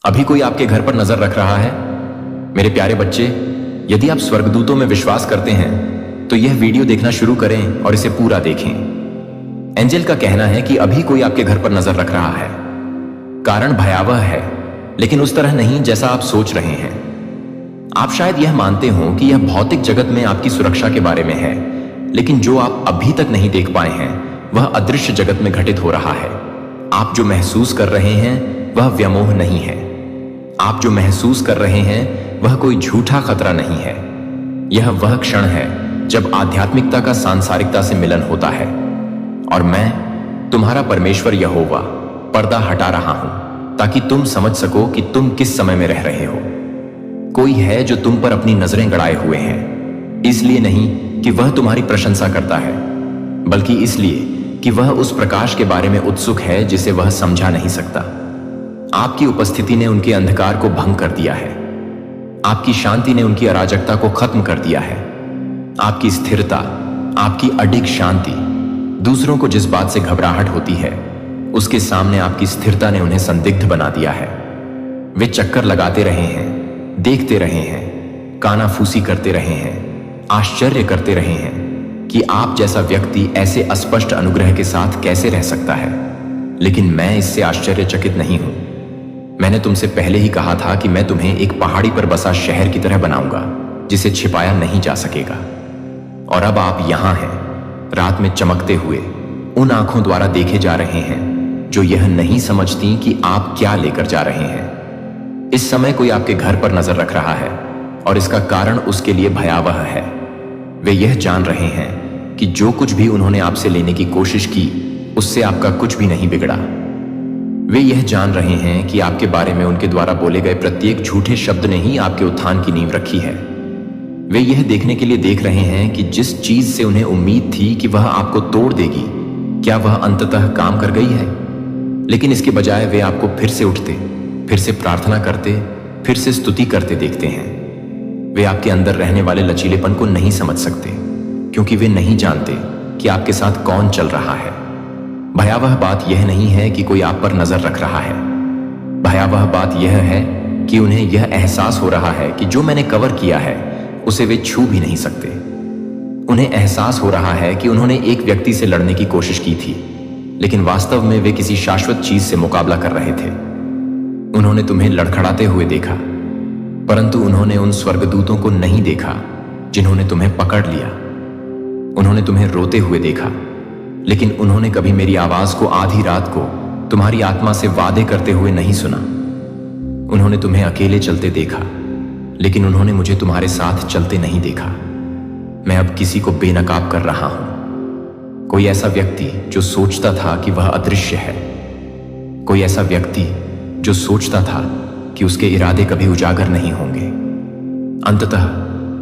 अभी कोई आपके घर पर नजर रख रहा है? मेरे प्यारे बच्चे, यदि आप स्वर्गदूतों में विश्वास करते हैं तो यह वीडियो देखना शुरू करें और इसे पूरा देखें। एंजल का कहना है कि अभी कोई आपके घर पर नजर रख रहा है। कारण भयावह है, लेकिन उस तरह नहीं जैसा आप सोच रहे हैं। आप शायद यह मानते हो कि यह भौतिक जगत में आपकी सुरक्षा के बारे में है, लेकिन जो आप अभी तक नहीं देख पाए हैं वह अदृश्य जगत में घटित हो रहा है। आप जो महसूस कर रहे हैं वह व्यामोह नहीं है। आप जो महसूस कर रहे हैं वह कोई झूठा खतरा नहीं है। यह वह क्षण है जब आध्यात्मिकता का सांसारिकता से मिलन होता है और मैं, तुम्हारा परमेश्वर यहोवा, पर्दा हटा रहा हूं ताकि तुम समझ सको कि तुम किस समय में रह रहे हो। कोई है जो तुम पर अपनी नजरें गड़ाए हुए हैं, इसलिए नहीं कि वह तुम्हारी प्रशंसा करता है, बल्कि इसलिए कि वह उस प्रकाश के बारे में उत्सुक है जिसे वह समझा नहीं सकता। आपकी उपस्थिति ने उनके अंधकार को भंग कर दिया है। आपकी शांति ने उनकी अराजकता को खत्म कर दिया है। आपकी स्थिरता, आपकी अडिग शांति, दूसरों को जिस बात से घबराहट होती है उसके सामने आपकी स्थिरता ने उन्हें संदिग्ध बना दिया है। वे चक्कर लगाते रहे हैं, देखते रहे हैं, कानाफूसी करते रहे हैं, आश्चर्य करते रहे हैं कि आप जैसा व्यक्ति ऐसे अस्पष्ट अनुग्रह के साथ कैसे रह सकता है। लेकिन मैं इससे आश्चर्यचकित नहीं हूं। मैंने तुमसे पहले ही कहा था कि मैं तुम्हें एक पहाड़ी पर बसा शहर की तरह बनाऊंगा जिसे छिपाया नहीं जा सकेगा। और अब आप यहां हैं, रात में चमकते हुए, उन आंखों द्वारा देखे जा रहे हैं जो यह नहीं समझती कि आप क्या लेकर जा रहे हैं। इस समय कोई आपके घर पर नजर रख रहा है और इसका कारण उसके लिए भयावह है। वे यह जान रहे हैं कि जो कुछ भी उन्होंने आपसे लेने की कोशिश की उससे आपका कुछ भी नहीं बिगड़ा। वे यह जान रहे हैं कि आपके बारे में उनके द्वारा बोले गए प्रत्येक झूठे शब्द ने ही आपके उत्थान की नींव रखी है। वे यह देखने के लिए देख रहे हैं कि जिस चीज से उन्हें उम्मीद थी कि वह आपको तोड़ देगी, क्या वह अंततः काम कर गई है। लेकिन इसके बजाय वे आपको फिर से उठते, फिर से प्रार्थना करते, फिर से स्तुति करते देखते हैं। वे आपके अंदर रहने वाले लचीलेपन को नहीं समझ सकते, क्योंकि वे नहीं जानते कि आपके साथ कौन चल रहा है। भयावह बात यह नहीं है कि कोई आप पर नजर रख रहा है। भयावह बात यह है कि उन्हें यह एहसास हो रहा है कि जो मैंने कवर किया है उसे वे छू भी नहीं सकते। उन्हें एहसास हो रहा है कि उन्होंने एक व्यक्ति से लड़ने की कोशिश की थी, लेकिन वास्तव में वे किसी शाश्वत चीज से मुकाबला कर रहे थे। उन्होंने तुम्हें लड़खड़ाते हुए देखा, परंतु उन्होंने उन स्वर्गदूतों को नहीं देखा जिन्होंने तुम्हें पकड़ लिया। उन्होंने तुम्हें रोते हुए देखा, लेकिन उन्होंने कभी मेरी आवाज को आधी रात को तुम्हारी आत्मा से वादे करते हुए नहीं सुना। उन्होंने तुम्हें अकेले चलते देखा, लेकिन उन्होंने मुझे तुम्हारे साथ चलते नहीं देखा। मैं अब किसी को बेनकाब कर रहा हूं। कोई ऐसा व्यक्ति जो सोचता था कि वह अदृश्य है, कोई ऐसा व्यक्ति जो सोचता था कि उसके इरादे कभी उजागर नहीं होंगे। अंततः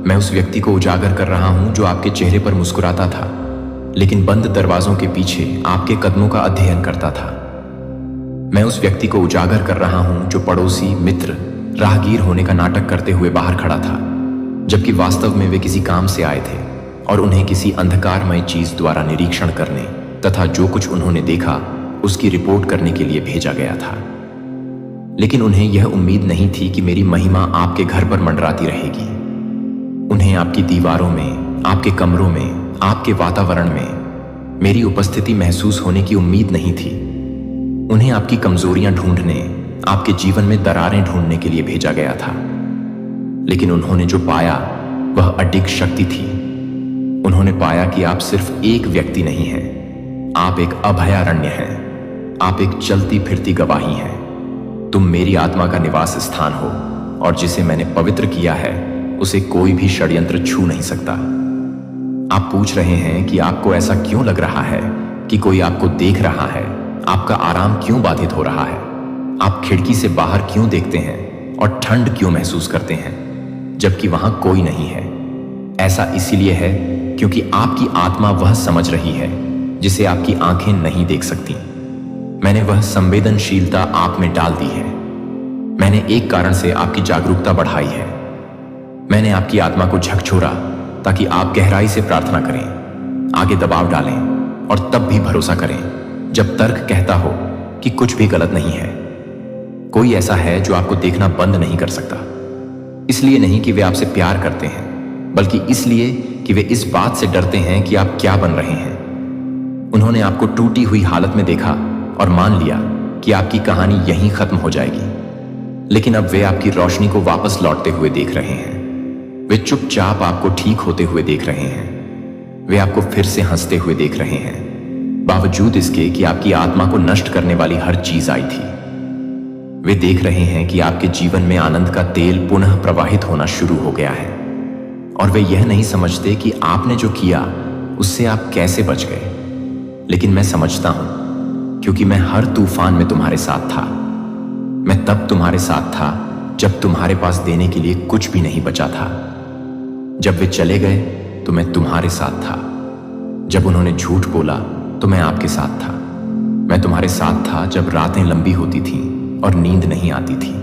मैं उस व्यक्ति को उजागर कर रहा हूं जो आपके चेहरे पर मुस्कुराता था, लेकिन बंद दरवाजों के पीछे आपके कदमों का अध्ययन करता था। मैं उस व्यक्ति को उजागर कर रहा हूं जो पड़ोसी, मित्र, राहगीर होने का नाटक करते हुए बाहर खड़ा था, जबकि वास्तव में वे किसी काम से आए थे और उन्हें किसी अंधकारमय चीज द्वारा निरीक्षण करने तथा जो कुछ उन्होंने देखा उसकी रिपोर्ट करने के लिए भेजा गया था। लेकिन उन्हें यह उम्मीद नहीं थी कि मेरी महिमा आपके घर पर मंडराती रहेगी। उन्हें आपकी दीवारों में, आपके कमरों में, आपके वातावरण में मेरी उपस्थिति महसूस होने की उम्मीद नहीं थी। उन्हें आपकी कमजोरियां ढूंढने, आपके जीवन में दरारें ढूंढने के लिए भेजा गया था। लेकिन उन्होंने जो पाया वह अडिग शक्ति थी। उन्होंने पाया कि आप सिर्फ एक व्यक्ति नहीं हैं, आप एक अभयारण्य हैं। आप एक चलती फिरती गवाही हैं। तुम मेरी आत्मा का निवास स्थान हो और जिसे मैंने पवित्र किया है उसे कोई भी षड्यंत्र छू नहीं सकता। आप पूछ रहे हैं कि आपको ऐसा क्यों लग रहा है कि कोई आपको देख रहा है, आपका आराम क्यों बाधित हो रहा है, आप खिड़की से बाहर क्यों देखते हैं और ठंड क्यों महसूस करते हैं जबकि वहां कोई नहीं है। ऐसा इसीलिए है क्योंकि आपकी आत्मा वह समझ रही है जिसे आपकी आंखें नहीं देख सकती। मैंने वह संवेदनशीलता आप में डाल दी है। मैंने एक कारण से आपकी जागरूकता बढ़ाई है। मैंने आपकी आत्मा को झकझोरा ताकि आप गहराई से प्रार्थना करें, आगे दबाव डालें और तब भी भरोसा करें जब तर्क कहता हो कि कुछ भी गलत नहीं है। कोई ऐसा है जो आपको देखना बंद नहीं कर सकता। इसलिए नहीं कि वे आपसे प्यार करते हैं, बल्कि इसलिए कि वे इस बात से डरते हैं कि आप क्या बन रहे हैं। उन्होंने आपको टूटी हुई हालत में देखा और मान लिया कि आपकी कहानी यहीं खत्म हो जाएगी। लेकिन अब वे आपकी रोशनी को वापस लौटते हुए देख रहे हैं। वे चुपचाप आपको ठीक होते हुए देख रहे हैं। वे आपको फिर से हंसते हुए देख रहे हैं, बावजूद इसके कि आपकी आत्मा को नष्ट करने वाली हर चीज आई थी। वे देख रहे हैं कि आपके जीवन में आनंद का तेल पुनः प्रवाहित होना शुरू हो गया है, और वे यह नहीं समझते कि आपने जो किया उससे आप कैसे बच गए। लेकिन मैं समझता हूं, क्योंकि मैं हर तूफान में तुम्हारे साथ था। मैं तब तुम्हारे साथ था जब तुम्हारे पास देने के लिए कुछ भी नहीं बचा था। जब वे चले गए तो मैं तुम्हारे साथ था। जब उन्होंने झूठ बोला तो मैं आपके साथ था। मैं तुम्हारे साथ था जब रातें लंबी होती थीं और नींद नहीं आती थी।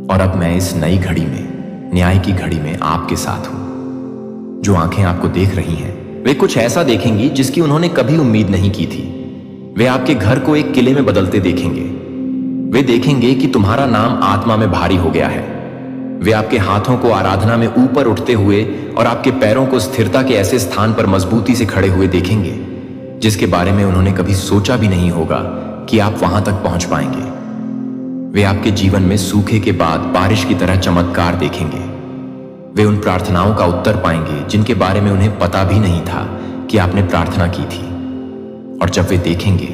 और अब मैं इस नई घड़ी में, न्याय की घड़ी में आपके साथ हूं। जो आंखें आपको देख रही हैं, वे कुछ ऐसा देखेंगी जिसकी उन्होंने कभी उम्मीद नहीं की थी। वे आपके घर को एक किले में बदलते देखेंगे। वे देखेंगे कि तुम्हारा नाम आत्मा में भारी हो गया है। वे आपके हाथों को आराधना में ऊपर उठते हुए और आपके पैरों को स्थिरता के ऐसे स्थान पर मजबूती से खड़े हुए देखेंगे जिसके बारे में उन्होंने कभी सोचा भी नहीं होगा कि आप वहां तक पहुंच पाएंगे। वे आपके जीवन में सूखे के बाद बारिश की तरह चमत्कार देखेंगे। वे उन प्रार्थनाओं का उत्तर पाएंगे जिनके बारे में उन्हें पता भी नहीं था कि आपने प्रार्थना की थी। और जब वे देखेंगे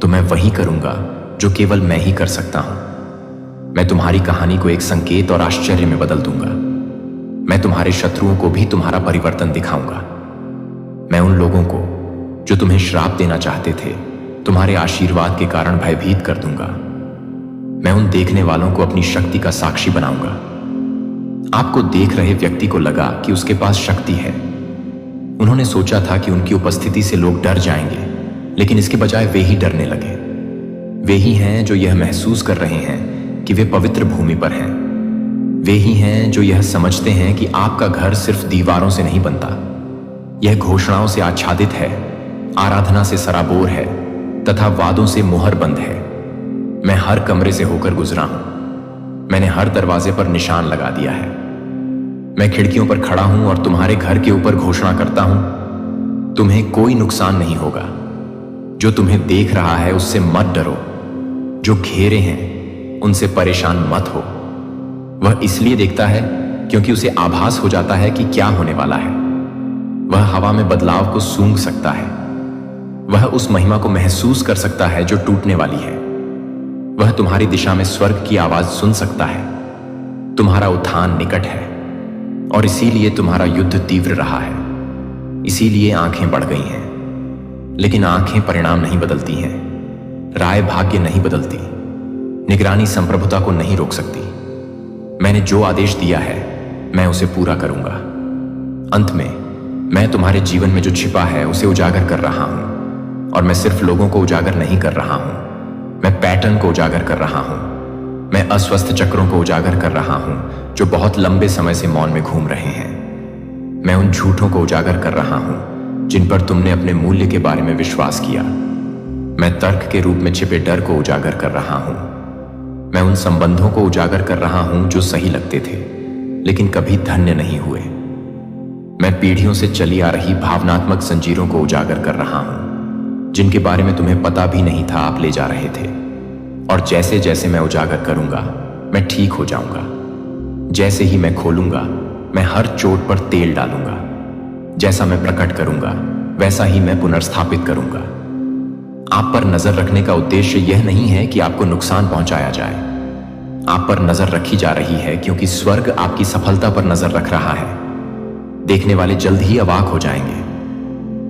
तो मैं वही करूंगा जो केवल मैं ही कर सकता हूं। मैं तुम्हारी कहानी को एक संकेत और आश्चर्य में बदल दूंगा। मैं तुम्हारे शत्रुओं को भी तुम्हारा परिवर्तन दिखाऊंगा। मैं उन लोगों को जो तुम्हें श्राप देना चाहते थे, तुम्हारे आशीर्वाद के कारण भयभीत कर दूंगा। मैं उन देखने वालों को अपनी शक्ति का साक्षी बनाऊंगा। आपको देख रहे व्यक्ति को लगा कि उसके पास शक्ति है। उन्होंने सोचा था कि उनकी उपस्थिति से लोग डर जाएंगे, लेकिन इसके बजाय वे ही डरने लगे। वे ही हैं जो यह महसूस कर रहे हैं कि वे पवित्र भूमि पर हैं। वे ही हैं जो यह समझते हैं कि आपका घर सिर्फ दीवारों से नहीं बनता, यह घोषणाओं से आच्छादित है, आराधना से सराबोर है तथा वादों से मुहरबंद है। मैं हर कमरे से होकर गुजरा हूं। मैंने हर दरवाजे पर निशान लगा दिया है। मैं खिड़कियों पर खड़ा हूं और तुम्हारे घर के ऊपर घोषणा करता हूं, तुम्हें कोई नुकसान नहीं होगा। जो तुम्हें देख रहा है उससे मत डरो। जो घेरे हैं उनसे परेशान मत हो। वह इसलिए देखता है क्योंकि उसे आभास हो जाता है कि क्या होने वाला है। वह हवा में बदलाव को सूंघ सकता है। वह उस महिमा को महसूस कर सकता है जो टूटने वाली है। वह तुम्हारी दिशा में स्वर्ग की आवाज सुन सकता है। तुम्हारा उत्थान निकट है और इसीलिए तुम्हारा युद्ध तीव्र रहा है। इसीलिए आंखें बढ़ गई हैं। लेकिन आंखें परिणाम नहीं बदलती हैं। राय भाग्य नहीं बदलती। निगरानी संप्रभुता को नहीं रोक सकती। मैंने जो आदेश दिया है मैं उसे पूरा करूंगा। अंत में मैं तुम्हारे जीवन में जो छिपा है उसे उजागर कर रहा हूं। और मैं सिर्फ लोगों को उजागर नहीं कर रहा हूं, मैं पैटर्न को उजागर कर रहा हूं। मैं अस्वस्थ चक्रों को उजागर कर रहा हूं जो बहुत लंबे समय से मौन में घूम रहे हैं। मैं उन झूठों को उजागर कर रहा हूं जिन पर तुमने अपने मूल्य के बारे में विश्वास किया। मैं तर्क के रूप में छिपे डर को उजागर कर रहा हूं। मैं उन संबंधों को उजागर कर रहा हूं जो सही लगते थे लेकिन कभी धन्य नहीं हुए। मैं पीढ़ियों से चली आ रही भावनात्मक जंजीरों को उजागर कर रहा हूं जिनके बारे में तुम्हें पता भी नहीं था आप ले जा रहे थे। और जैसे जैसे मैं उजागर करूंगा मैं ठीक हो जाऊंगा। जैसे ही मैं खोलूंगा मैं हर चोट पर तेल डालूंगा। जैसा मैं प्रकट करूंगा वैसा ही मैं पुनर्स्थापित करूंगा। आप पर नजर रखने का उद्देश्य यह नहीं है कि आपको नुकसान पहुंचाया जाए। आप पर नजर रखी जा रही है क्योंकि स्वर्ग आपकी सफलता पर नजर रख रहा है। देखने वाले जल्द ही अवाक हो जाएंगे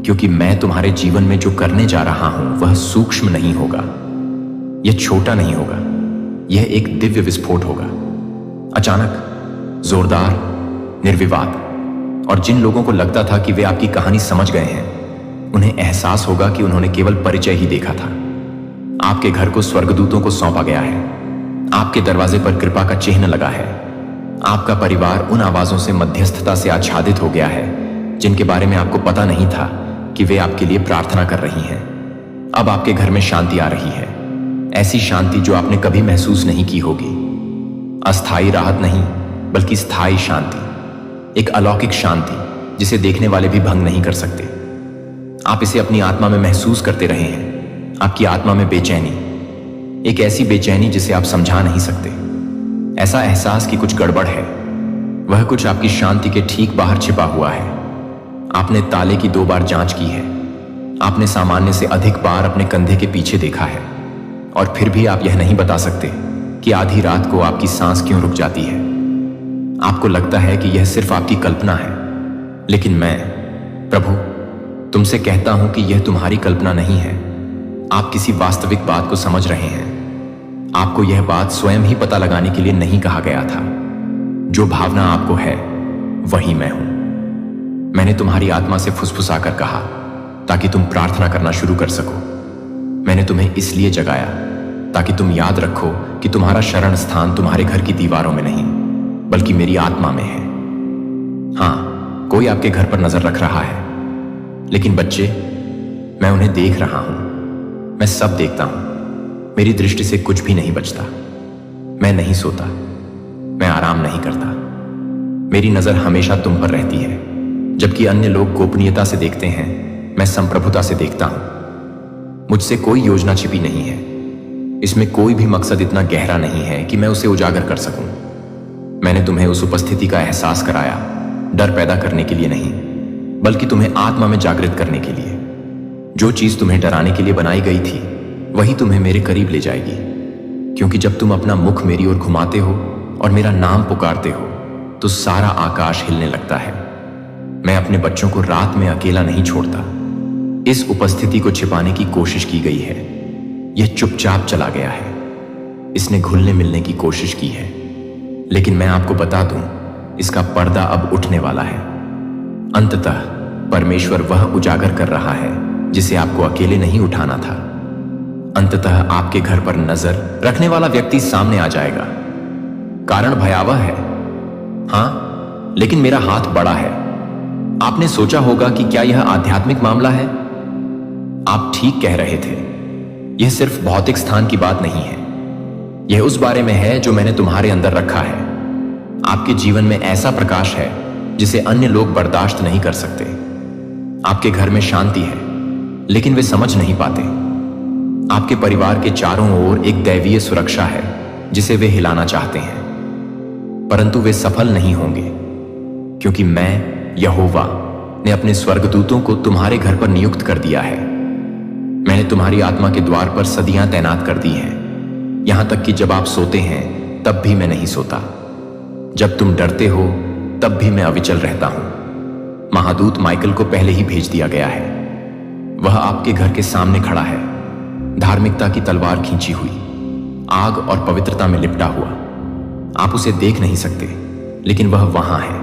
क्योंकि मैं तुम्हारे जीवन में जो करने जा रहा हूं वह सूक्ष्म नहीं होगा, यह छोटा नहीं होगा, यह एक दिव्य विस्फोट होगा। अचानक, जोरदार, निर्विवाद। और जिन लोगों को लगता था कि वे आपकी कहानी समझ गए हैं उन्हें एहसास होगा कि उन्होंने केवल परिचय ही देखा था। आपके घर को स्वर्गदूतों को सौंपा गया है। आपके दरवाजे पर कृपा का चिन्ह लगा है। आपका परिवार उन आवाजों से मध्यस्थता से आच्छादित हो गया है जिनके बारे में आपको पता नहीं था कि वे आपके लिए प्रार्थना कर रही हैं। अब आपके घर में शांति आ रही है। ऐसी शांति जो आपने कभी महसूस नहीं की होगी। अस्थायी राहत नहीं, बल्कि स्थायी शांति, एक अलौकिक शांति जिसे देखने वाले भी भंग नहीं कर सकते। आप इसे अपनी आत्मा में महसूस करते रहे हैं। आपकी आत्मा में बेचैनी, एक ऐसी बेचैनी जिसे आप समझा नहीं सकते। ऐसा एहसास कि कुछ गड़बड़ है। वह कुछ आपकी शांति के ठीक बाहर छिपा हुआ है। आपने ताले की 2 बार जांच की है। आपने सामान्य से अधिक बार अपने कंधे के पीछे देखा है, और फिर भी आप यह नहीं बता सकते कि आधी रात को आपकी सांस क्यों रुक जाती है। आपको लगता है कि यह सिर्फ आपकी कल्पना है, लेकिन मैं, प्रभु, तुमसे कहता हूं कि यह तुम्हारी कल्पना नहीं है। आप किसी वास्तविक बात को समझ रहे हैं। आपको यह बात स्वयं ही पता लगाने के लिए नहीं कहा गया था। जो भावना आपको है, वही मैं हूं। मैंने तुम्हारी आत्मा से फुसफुसाकर कहा ताकि तुम प्रार्थना करना शुरू कर सको। मैंने तुम्हें इसलिए जगाया ताकि तुम याद रखो कि तुम्हारा शरण स्थान तुम्हारे घर की दीवारों में नहीं, बल्कि मेरी आत्मा में है। हां, कोई आपके घर पर नजर रख रहा है, लेकिन बच्चे, मैं उन्हें देख रहा हूं। मैं सब देखता हूं। मेरी दृष्टि से कुछ भी नहीं बचता। मैं नहीं सोता, मैं आराम नहीं करता। मेरी नजर हमेशा तुम पर रहती है। जबकि अन्य लोग गोपनीयता से देखते हैं, मैं संप्रभुता से देखता हूं। मुझसे कोई योजना छिपी नहीं है। इसमें कोई भी मकसद इतना गहरा नहीं है कि मैं उसे उजागर कर सकूं। मैंने तुम्हें उस उपस्थिति का एहसास कराया, डर पैदा करने के लिए नहीं, बल्कि तुम्हें आत्मा में जागृत करने के लिए। जो चीज तुम्हें डराने के लिए बनाई गई थी, वही तुम्हें मेरे करीब ले जाएगी। क्योंकि जब तुम अपना मुख मेरी ओर घुमाते हो और मेरा नाम पुकारते हो, तो सारा आकाश हिलने लगता है। मैं अपने बच्चों को रात में अकेला नहीं छोड़ता। इस उपस्थिति को छिपाने की कोशिश की गई है। यह चुपचाप चला गया है। इसने घुलने मिलने की कोशिश की है, लेकिन मैं आपको बता दूं, इसका पर्दा अब उठने वाला है। अंततः परमेश्वर वह उजागर कर रहा है जिसे आपको अकेले नहीं उठाना था। अंततः आपके घर पर नजर रखने वाला व्यक्ति सामने आ जाएगा। कारण भयावह है, हां, लेकिन मेरा हाथ बड़ा है। आपने सोचा होगा कि क्या यह आध्यात्मिक मामला है? आप ठीक कह रहे थे। यह सिर्फ भौतिक स्थान की बात नहीं है। यह उस बारे में है जो मैंने तुम्हारे अंदर रखा है। आपके जीवन में ऐसा प्रकाश है जिसे अन्य लोग बर्दाश्त नहीं कर सकते। आपके घर में शांति है, लेकिन वे समझ नहीं पाते। आपके परिवार के चारों ओर एक दैवीय सुरक्षा है जिसे वे हिलाना चाहते हैं, परंतु वे सफल नहीं होंगे, क्योंकि मैं, यहोवा, ने अपने स्वर्गदूतों को तुम्हारे घर पर नियुक्त कर दिया है। मैंने तुम्हारी आत्मा के द्वार पर सदियां तैनात कर दी हैं। यहां तक कि जब आप सोते हैं, तब भी मैं नहीं सोता। जब तुम डरते हो, तब भी मैं अविचल रहता हूं। महादूत माइकल को पहले ही भेज दिया गया है। वह आपके घर के सामने खड़ा है, धार्मिकता की तलवार खींची हुई, आग और पवित्रता में लिपटा हुआ। आप उसे देख नहीं सकते, लेकिन वह वहां है।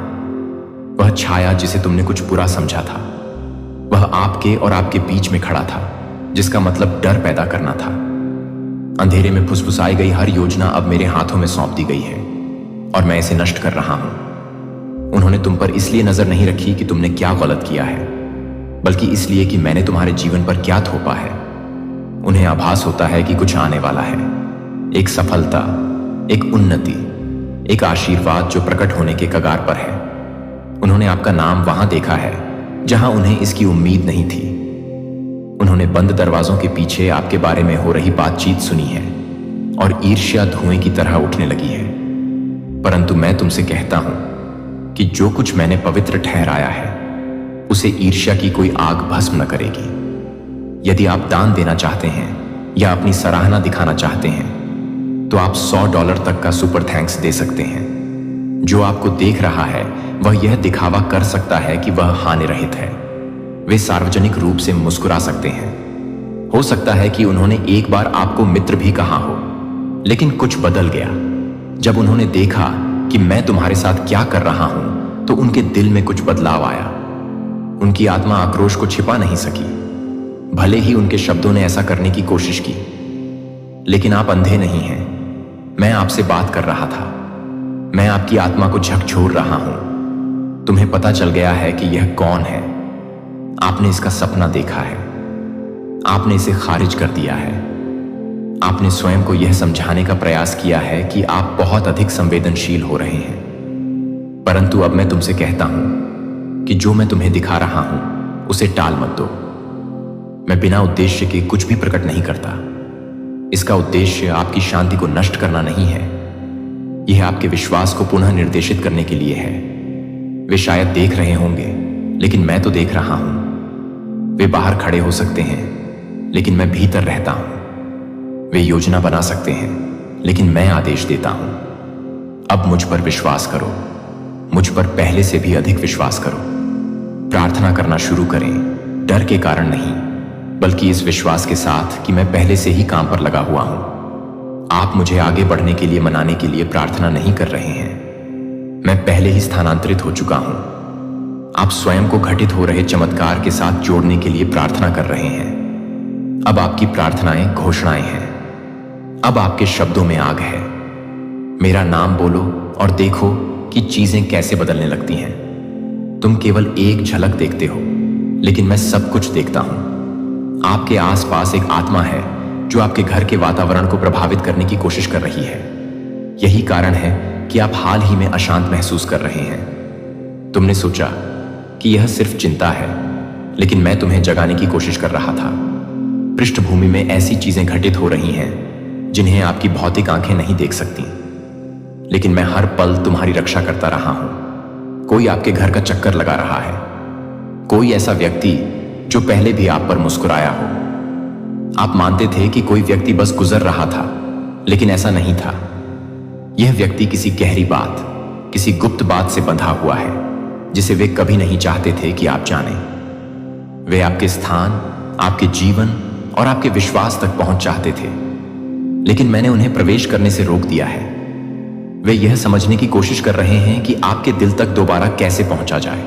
वह छाया जिसे तुमने कुछ बुरा समझा था, वह आपके और आपके बीच में खड़ा था, जिसका मतलब डर पैदा करना था। अंधेरे में फुसफुसाई गई हर योजना अब मेरे हाथों में सौंप दी गई है, और मैं इसे नष्ट कर रहा हूं। उन्होंने तुम पर इसलिए नजर नहीं रखी कि तुमने क्या गलत किया है, बल्कि इसलिए कि मैंने तुम्हारे जीवन पर क्या थोपा है। उन्हें आभास होता है कि कुछ आने वाला है, एक सफलता, एक उन्नति, एक आशीर्वाद जो प्रकट होने के कगार पर है। उन्होंने आपका नाम वहां देखा है जहां उन्हें इसकी उम्मीद नहीं थी। उन्होंने बंद दरवाजों के पीछे आपके बारे में हो रही बातचीत सुनी है, और ईर्ष्या धुएं की तरह उठने लगी है। परंतु मैं तुमसे कहता हूं कि जो कुछ मैंने पवित्र ठहराया है, उसे ईर्ष्या की कोई आग भस्म न करेगी। यदि आप दान देना चाहते हैं या अपनी सराहना दिखाना चाहते हैं, तो आप $100 तक का सुपर थैंक्स दे सकते हैं। जो आपको देख रहा है, वह यह दिखावा कर सकता है कि वह हानि रहित है। वे सार्वजनिक रूप से मुस्कुरा सकते हैं। हो सकता है कि उन्होंने एक बार आपको मित्र भी कहा हो, लेकिन कुछ बदल गया। जब उन्होंने देखा कि मैं तुम्हारे साथ क्या कर रहा हूं, तो उनके दिल में कुछ बदलाव आया। उनकी आत्मा आक्रोश को छिपा नहीं सकी, भले ही उनके शब्दों ने ऐसा करने की कोशिश की। लेकिन आप अंधे नहीं हैं। मैं आपसे बात कर रहा था। मैं आपकी आत्मा को झकझोर रहा हूं। तुम्हें पता चल गया है कि यह कौन है। आपने इसका सपना देखा है। आपने इसे खारिज कर दिया है। आपने स्वयं को यह समझाने का प्रयास किया है कि आप बहुत अधिक संवेदनशील हो रहे हैं, परंतु अब मैं तुमसे कहता हूं कि जो मैं तुम्हें दिखा रहा हूं उसे टाल मत दो। मैं बिना उद्देश्य के कुछ भी प्रकट नहीं करता। इसका उद्देश्य आपकी शांति को नष्ट करना नहीं है, यह आपके विश्वास को पुनः निर्देशित करने के लिए है। वे शायद देख रहे होंगे, लेकिन मैं तो देख रहा हूं। वे बाहर खड़े हो सकते हैं, लेकिन मैं भीतर रहता हूं। वे योजना बना सकते हैं, लेकिन मैं आदेश देता हूं। अब मुझ पर विश्वास करो, मुझ पर पहले से भी अधिक विश्वास करो। प्रार्थना करना शुरू करें, डर के कारण नहीं, बल्कि इस विश्वास के साथ कि मैं पहले से ही काम पर लगा हुआ हूं। आप मुझे आगे बढ़ने के लिए मनाने के लिए प्रार्थना नहीं कर रहे हैं। मैं पहले ही स्थानांतरित हो चुका हूं। आप स्वयं को घटित हो रहे चमत्कार के साथ जोड़ने के लिए प्रार्थना कर रहे हैं। अब आपकी प्रार्थनाएं घोषणाएं हैं। अब आपके शब्दों में आग है। मेरा नाम बोलो और देखो कि चीजें कैसे बदलने लगती हैं। तुम केवल एक झलक देखते हो, लेकिन मैं सब कुछ देखता हूं। आपके आसपास एक आत्मा है जो आपके घर के वातावरण को प्रभावित करने की कोशिश कर रही है। यही कारण है कि आप हाल ही में अशांत महसूस कर रहे हैं। तुमने सोचा कि यह सिर्फ चिंता है, लेकिन मैं तुम्हें जगाने की कोशिश कर रहा था। पृष्ठभूमि में ऐसी चीजें घटित हो रही हैं जिन्हें आपकी भौतिक आंखें नहीं देख सकती, लेकिन मैं हर पल तुम्हारी रक्षा करता रहा हूं। कोई आपके घर का चक्कर लगा रहा है, कोई ऐसा व्यक्ति जो पहले भी आप पर मुस्कुराया हो। आप मानते थे कि कोई व्यक्ति बस गुजर रहा था, लेकिन ऐसा नहीं था। यह व्यक्ति किसी गहरी बात, किसी गुप्त बात से बंधा हुआ है जिसे वे कभी नहीं चाहते थे कि आप जानें। वे आपके स्थान, आपके जीवन और आपके विश्वास तक पहुंच चाहते थे, लेकिन मैंने उन्हें प्रवेश करने से रोक दिया है। वे यह समझने की कोशिश कर रहे हैं कि आपके दिल तक दोबारा कैसे पहुंचा जाए,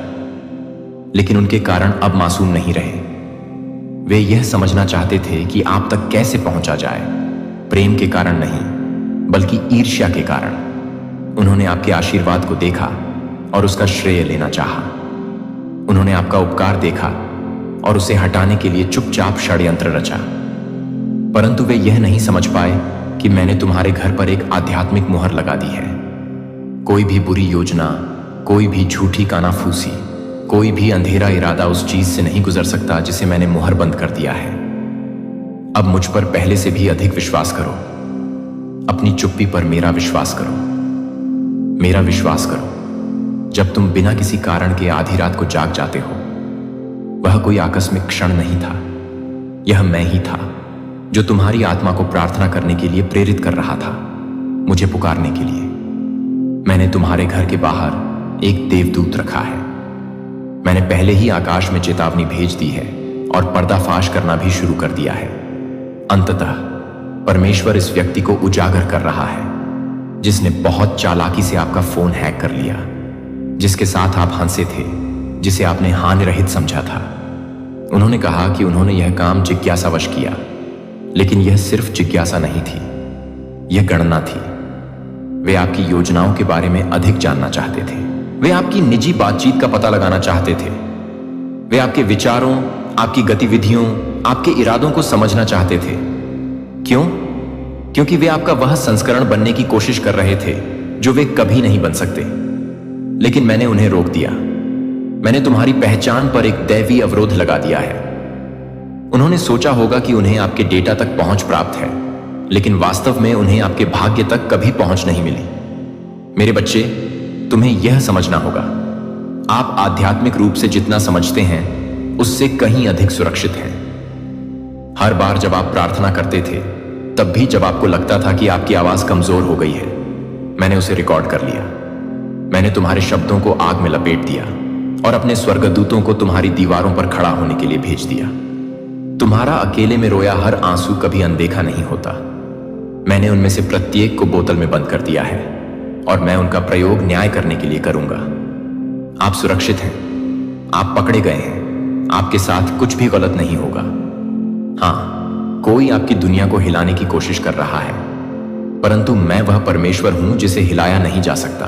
लेकिन उनके कारण अब मासूम नहीं रहे। वे यह समझना चाहते थे कि आप तक कैसे पहुंचा जाए, प्रेम के कारण नहीं, बल्कि ईर्ष्या के कारण। उन्होंने आपके आशीर्वाद को देखा और उसका श्रेय लेना चाहा। उन्होंने आपका उपकार देखा और उसे हटाने के लिए चुपचाप षड्यंत्र रचा। परंतु वे यह नहीं समझ पाए कि मैंने तुम्हारे घर पर एक आध्यात्मिक मुहर लगा दी है। कोई भी बुरी योजना, कोई भी झूठी कानाफूसी, कोई भी अंधेरा इरादा उस चीज से नहीं गुजर सकता जिसे मैंने मुहर बंद कर दिया है। अब मुझ पर पहले से भी अधिक विश्वास करो। अपनी चुप्पी पर मेरा विश्वास करो। मेरा विश्वास करो। जब तुम बिना किसी कारण के आधी रात को जाग जाते हो, वह कोई आकस्मिक क्षण नहीं था। यह मैं ही था जो तुम्हारी आत्मा को प्रार्थना करने के लिए प्रेरित कर रहा था, मुझे पुकारने के लिए। मैंने तुम्हारे घर के बाहर एक देवदूत रखा है। मैंने पहले ही आकाश में चेतावनी भेज दी है और पर्दाफाश करना भी शुरू कर दिया है। अंततः परमेश्वर इस व्यक्ति को उजागर कर रहा है जिसने बहुत चालाकी से आपका फोन हैक कर लिया, जिसके साथ आप हंसे थे, जिसे आपने हानि रहित समझा था। उन्होंने कहा कि उन्होंने यह काम जिज्ञासावश किया, लेकिन यह सिर्फ जिज्ञासा नहीं थी, यह गणना थी। वे आपकी योजनाओं के बारे में अधिक जानना चाहते थे। वे आपकी निजी बातचीत का पता लगाना चाहते थे। वे आपके विचारों, आपकी गतिविधियों, आपके इरादों को समझना चाहते थे। क्यों? क्योंकि वे आपका वह संस्करण बनने की कोशिश कर रहे थे जो वे कभी नहीं बन सकते। लेकिन मैंने उन्हें रोक दिया। मैंने तुम्हारी पहचान पर एक दैवीय अवरोध लगा दिया है। उन्होंने सोचा होगा कि उन्हें आपके डेटा तक पहुंच प्राप्त है, लेकिन वास्तव में उन्हें आपके भाग्य तक कभी पहुंच नहीं मिली। मेरे बच्चे, तुम्हें यह समझना होगा, आप आध्यात्मिक रूप से जितना समझते हैं उससे कहीं अधिक सुरक्षित हैं। हर बार जब आप प्रार्थना करते थे, तब भी जब आपको लगता था कि आपकी आवाज कमजोर हो गई है, मैंने उसे रिकॉर्ड कर लिया। मैंने तुम्हारे शब्दों को आग में लपेट दिया और अपने स्वर्गदूतों को तुम्हारी दीवारों पर खड़ा होने के लिए भेज दिया। तुम्हारा अकेले में रोया हर आंसू कभी अनदेखा नहीं होता। मैंने उनमें से प्रत्येक को बोतल में बंद कर दिया है और मैं उनका प्रयोग न्याय करने के लिए करूंगा। आप सुरक्षित हैं, आप पकड़े गए हैं, आपके साथ कुछ भी गलत नहीं होगा। हां, कोई आपकी दुनिया को हिलाने की कोशिश कर रहा है, परंतु मैं वह परमेश्वर हूं जिसे हिलाया नहीं जा सकता।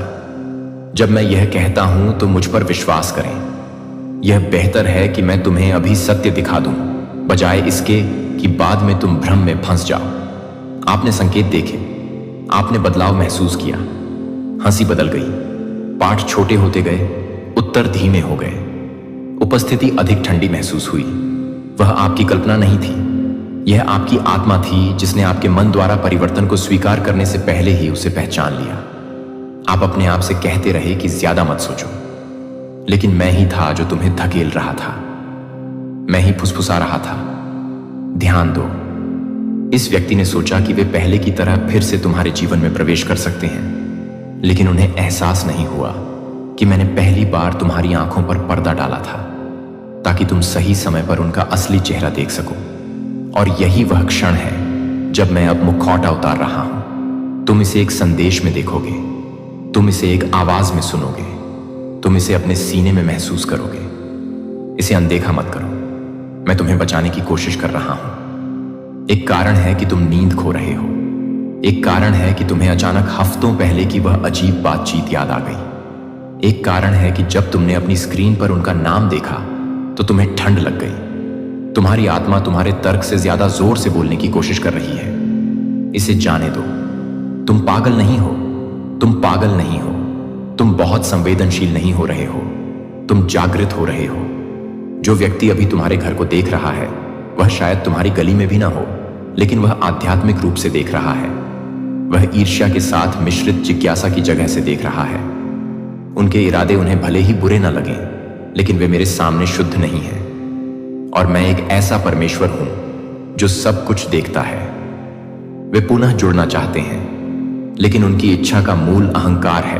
जब मैं यह कहता हूं तो मुझ पर विश्वास करें। यह बेहतर है कि मैं तुम्हें अभी सत्य दिखा दूं, बजाय इसके कि बाद में तुम भ्रम में फंस जाओ। आपने संकेत देखे, आपने बदलाव महसूस किया। हंसी बदल गई, पाठ छोटे होते गए, उत्तर धीमे हो गए, उपस्थिति अधिक ठंडी महसूस हुई। वह आपकी कल्पना नहीं थी, यह आपकी आत्मा थी जिसने आपके मन द्वारा परिवर्तन को स्वीकार करने से पहले ही उसे पहचान लिया। आप अपने आप से कहते रहे कि ज्यादा मत सोचो, लेकिन मैं ही था जो तुम्हें धकेल रहा था। मैं ही फुसफुसा रहा था, ध्यान दो। इस व्यक्ति ने सोचा कि वे पहले की तरह फिर से तुम्हारे जीवन में प्रवेश कर सकते हैं, लेकिन उन्हें एहसास नहीं हुआ कि मैंने पहली बार तुम्हारी आंखों पर पर्दा डाला था ताकि तुम सही समय पर उनका असली चेहरा देख सको। और यही वह क्षण है जब मैं अब मुखौटा उतार रहा हूं। तुम इसे एक संदेश में देखोगे, तुम इसे एक आवाज में सुनोगे, तुम इसे अपने सीने में महसूस करोगे। इसे अनदेखा मत करो, मैं तुम्हें बचाने की कोशिश कर रहा हूं। एक कारण है कि तुम नींद खो रहे हो, एक कारण है कि तुम्हें अचानक हफ्तों पहले की वह अजीब बातचीत याद आ गई, एक कारण है कि जब तुमने अपनी स्क्रीन पर उनका नाम देखा तो तुम्हें ठंड लग गई। तुम्हारी आत्मा तुम्हारे तर्क से ज्यादा जोर से बोलने की कोशिश कर रही है। इसे जाने दो, तुम पागल नहीं हो, तुम पागल नहीं हो, तुम बहुत संवेदनशील नहीं हो रहे हो, तुम जागृत हो रहे हो। जो व्यक्ति अभी तुम्हारे घर को देख रहा है वह शायद तुम्हारी गली में भी ना हो, लेकिन वह आध्यात्मिक रूप से देख रहा है। वह ईर्ष्या के साथ मिश्रित जिज्ञासा की जगह से देख रहा है। उनके इरादे उन्हें भले ही बुरे ना लगें, लेकिन वे मेरे सामने शुद्ध नहीं हैं। और मैं एक ऐसा परमेश्वर हूं जो सब कुछ देखता है। वे पुनः जुड़ना चाहते हैं, लेकिन उनकी इच्छा का मूल अहंकार है।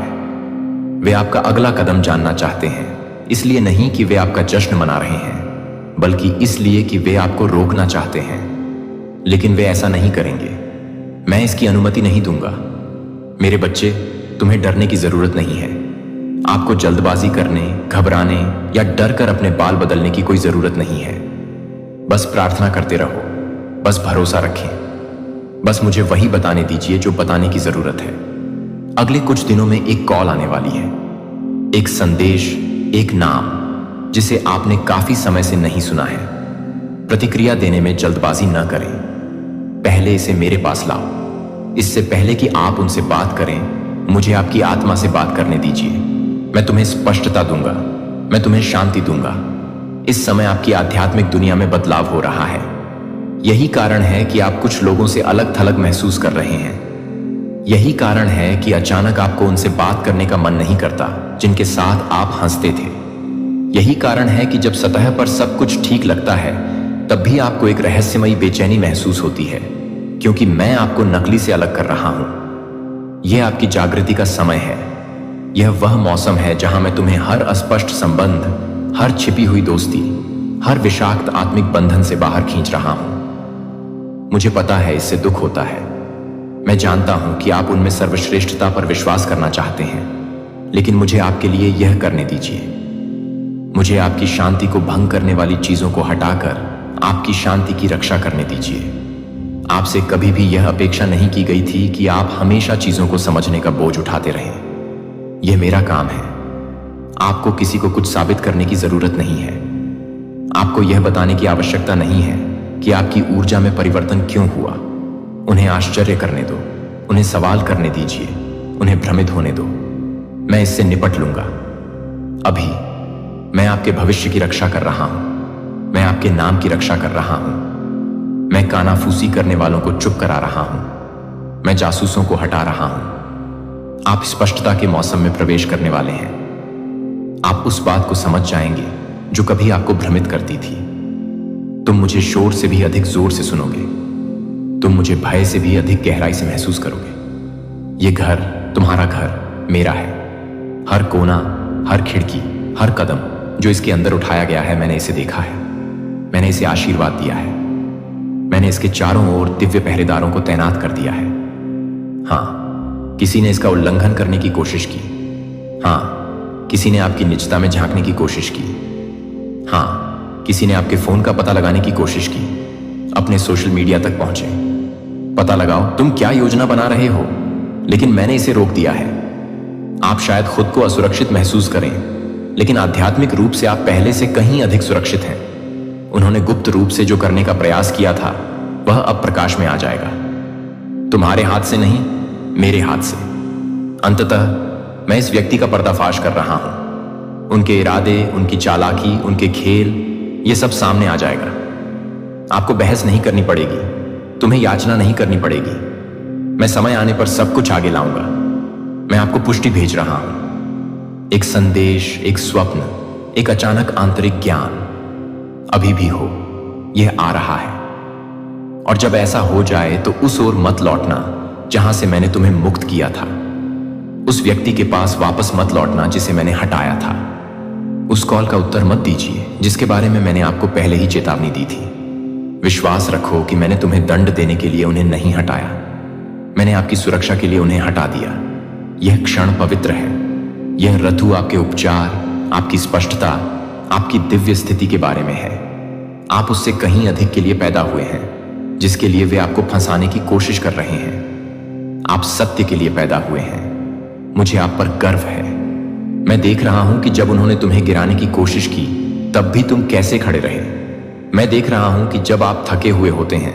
वे आपका अगला कदम जानना चाहते हैं, इसलिए नहीं कि वे आपका जश्न मना रहे हैं, बल्कि इसलिए कि वे आपको रोकना चाहते हैं। लेकिन वे ऐसा नहीं करेंगे, मैं इसकी अनुमति नहीं दूंगा। मेरे बच्चे, तुम्हें डरने की जरूरत नहीं है। आपको जल्दबाजी करने, घबराने या डर कर अपने बाल बदलने की कोई जरूरत नहीं है। बस प्रार्थना करते रहो, बस भरोसा रखें, बस मुझे वही बताने दीजिए जो बताने की जरूरत है। अगले कुछ दिनों में एक कॉल आने वाली है, एक संदेश, एक नाम जिसे आपने काफी समय से नहीं सुना है। प्रतिक्रिया देने में जल्दबाजी न करें, पहले इसे मेरे पास लाओ। इससे पहले कि आप उनसे बात करें, मुझे आपकी आत्मा से बात करने दीजिए। मैं तुम्हें स्पष्टता दूंगा, मैं तुम्हें शांति दूंगा। इस समय आपकी आध्यात्मिक दुनिया में बदलाव हो रहा है। यही कारण है कि आप कुछ लोगों से अलग थलग महसूस कर रहे हैं। यही कारण है कि अचानक आपको उनसे बात करने का मन नहीं करता जिनके साथ आप हंसते थे। यही कारण है कि जब सतह पर सब कुछ ठीक लगता है तब भी आपको एक रहस्यमयी बेचैनी महसूस होती है, क्योंकि मैं आपको नकली से अलग कर रहा हूं। यह आपकी जागृति का समय है। यह वह मौसम है जहां मैं तुम्हें हर अस्पष्ट संबंध, हर छिपी हुई दोस्ती, हर विषाक्त आत्मिक बंधन से बाहर खींच रहा हूं। मुझे पता है इससे दुख होता है। मैं जानता हूं कि आप उनमें सर्वश्रेष्ठता पर विश्वास करना चाहते हैं, लेकिन मुझे आपके लिए यह करने दीजिए। मुझे आपकी शांति को भंग करने वाली चीजों को हटाकर आपकी शांति की रक्षा करने दीजिए। आपसे कभी भी यह अपेक्षा नहीं की गई थी कि आप हमेशा चीजों को समझने का बोझ उठाते रहें। यह मेरा काम है। आपको किसी को कुछ साबित करने की जरूरत नहीं है। आपको यह बताने की आवश्यकता नहीं है कि आपकी ऊर्जा में परिवर्तन क्यों हुआ। उन्हें आश्चर्य करने दो, उन्हें सवाल करने दीजिए, उन्हें भ्रमित होने दो। मैं इससे निपट लूंगा। अभी मैं आपके भविष्य की रक्षा कर रहा हूं। मैं आपके नाम की रक्षा कर रहा हूं। मैं कानाफूसी करने वालों को चुप करा रहा हूं। मैं जासूसों को हटा रहा हूं। आप स्पष्टता के मौसम में प्रवेश करने वाले हैं। आप उस बात को समझ जाएंगे जो कभी आपको भ्रमित करती थी। तुम मुझे शोर से भी अधिक जोर से सुनोगे। तुम मुझे भय से भी अधिक गहराई से महसूस करोगे। ये घर, तुम्हारा घर, मेरा है। हर कोना, हर खिड़की, हर कदम जो इसके अंदर उठाया गया है, मैंने इसे देखा है। मैंने इसे आशीर्वाद दिया है। मैंने इसके चारों ओर दिव्य पहरेदारों को तैनात कर दिया है। हां, किसी ने इसका उल्लंघन करने की कोशिश की। हां, किसी ने आपकी निजता में झांकने की कोशिश की। हां, किसी ने आपके फोन का पता लगाने की कोशिश की, अपने सोशल मीडिया तक पहुंचे। पता लगाओ तुम क्या योजना बना रहे हो, लेकिन मैंने इसे रोक दिया है। आप शायद खुद को असुरक्षित महसूस करें, लेकिन आध्यात्मिक रूप से आप पहले से कहीं अधिक सुरक्षित हैं। उन्होंने गुप्त रूप से जो करने का प्रयास किया था वह अब प्रकाश में आ जाएगा। तुम्हारे हाथ से नहीं, मेरे हाथ से। अंततः मैं इस व्यक्ति का पर्दाफाश कर रहा हूं। उनके इरादे, उनकी चालाकी, उनके खेल, ये सब सामने आ जाएगा। आपको बहस नहीं करनी पड़ेगी, तुम्हें याचना नहीं करनी पड़ेगी। मैं समय आने पर सब कुछ आगे लाऊंगा। मैं आपको पुष्टि भेज रहा हूं, एक संदेश, एक स्वप्न, एक अचानक आंतरिक ज्ञान। अभी भी हो, यह आ रहा है। और जब ऐसा हो जाए तो उस ओर मत लौटना जहां से मैंने तुम्हें मुक्त किया था। उस व्यक्ति के पास वापस मत लौटना जिसे मैंने हटाया था। उस कॉल का उत्तर मत दीजिए जिसके बारे में मैंने आपको पहले ही चेतावनी दी थी। विश्वास रखो कि मैंने तुम्हें दंड देने के लिए उन्हें नहीं हटाया। मैंने आपकी सुरक्षा के लिए उन्हें हटा दिया। यह क्षण पवित्र है। यह ऋतु आपके उपचार, आपकी स्पष्टता, आपकी दिव्य स्थिति के बारे में है। आप उससे कहीं अधिक के लिए पैदा हुए हैं जिसके लिए वे आपको फंसाने की कोशिश कर रहे हैं। आप सत्य के लिए पैदा हुए हैं। मुझे आप पर गर्व है। मैं देख रहा हूं कि जब उन्होंने तुम्हें गिराने की कोशिश की तब भी तुम कैसे खड़े रहे। मैं देख रहा हूं कि जब आप थके हुए होते हैं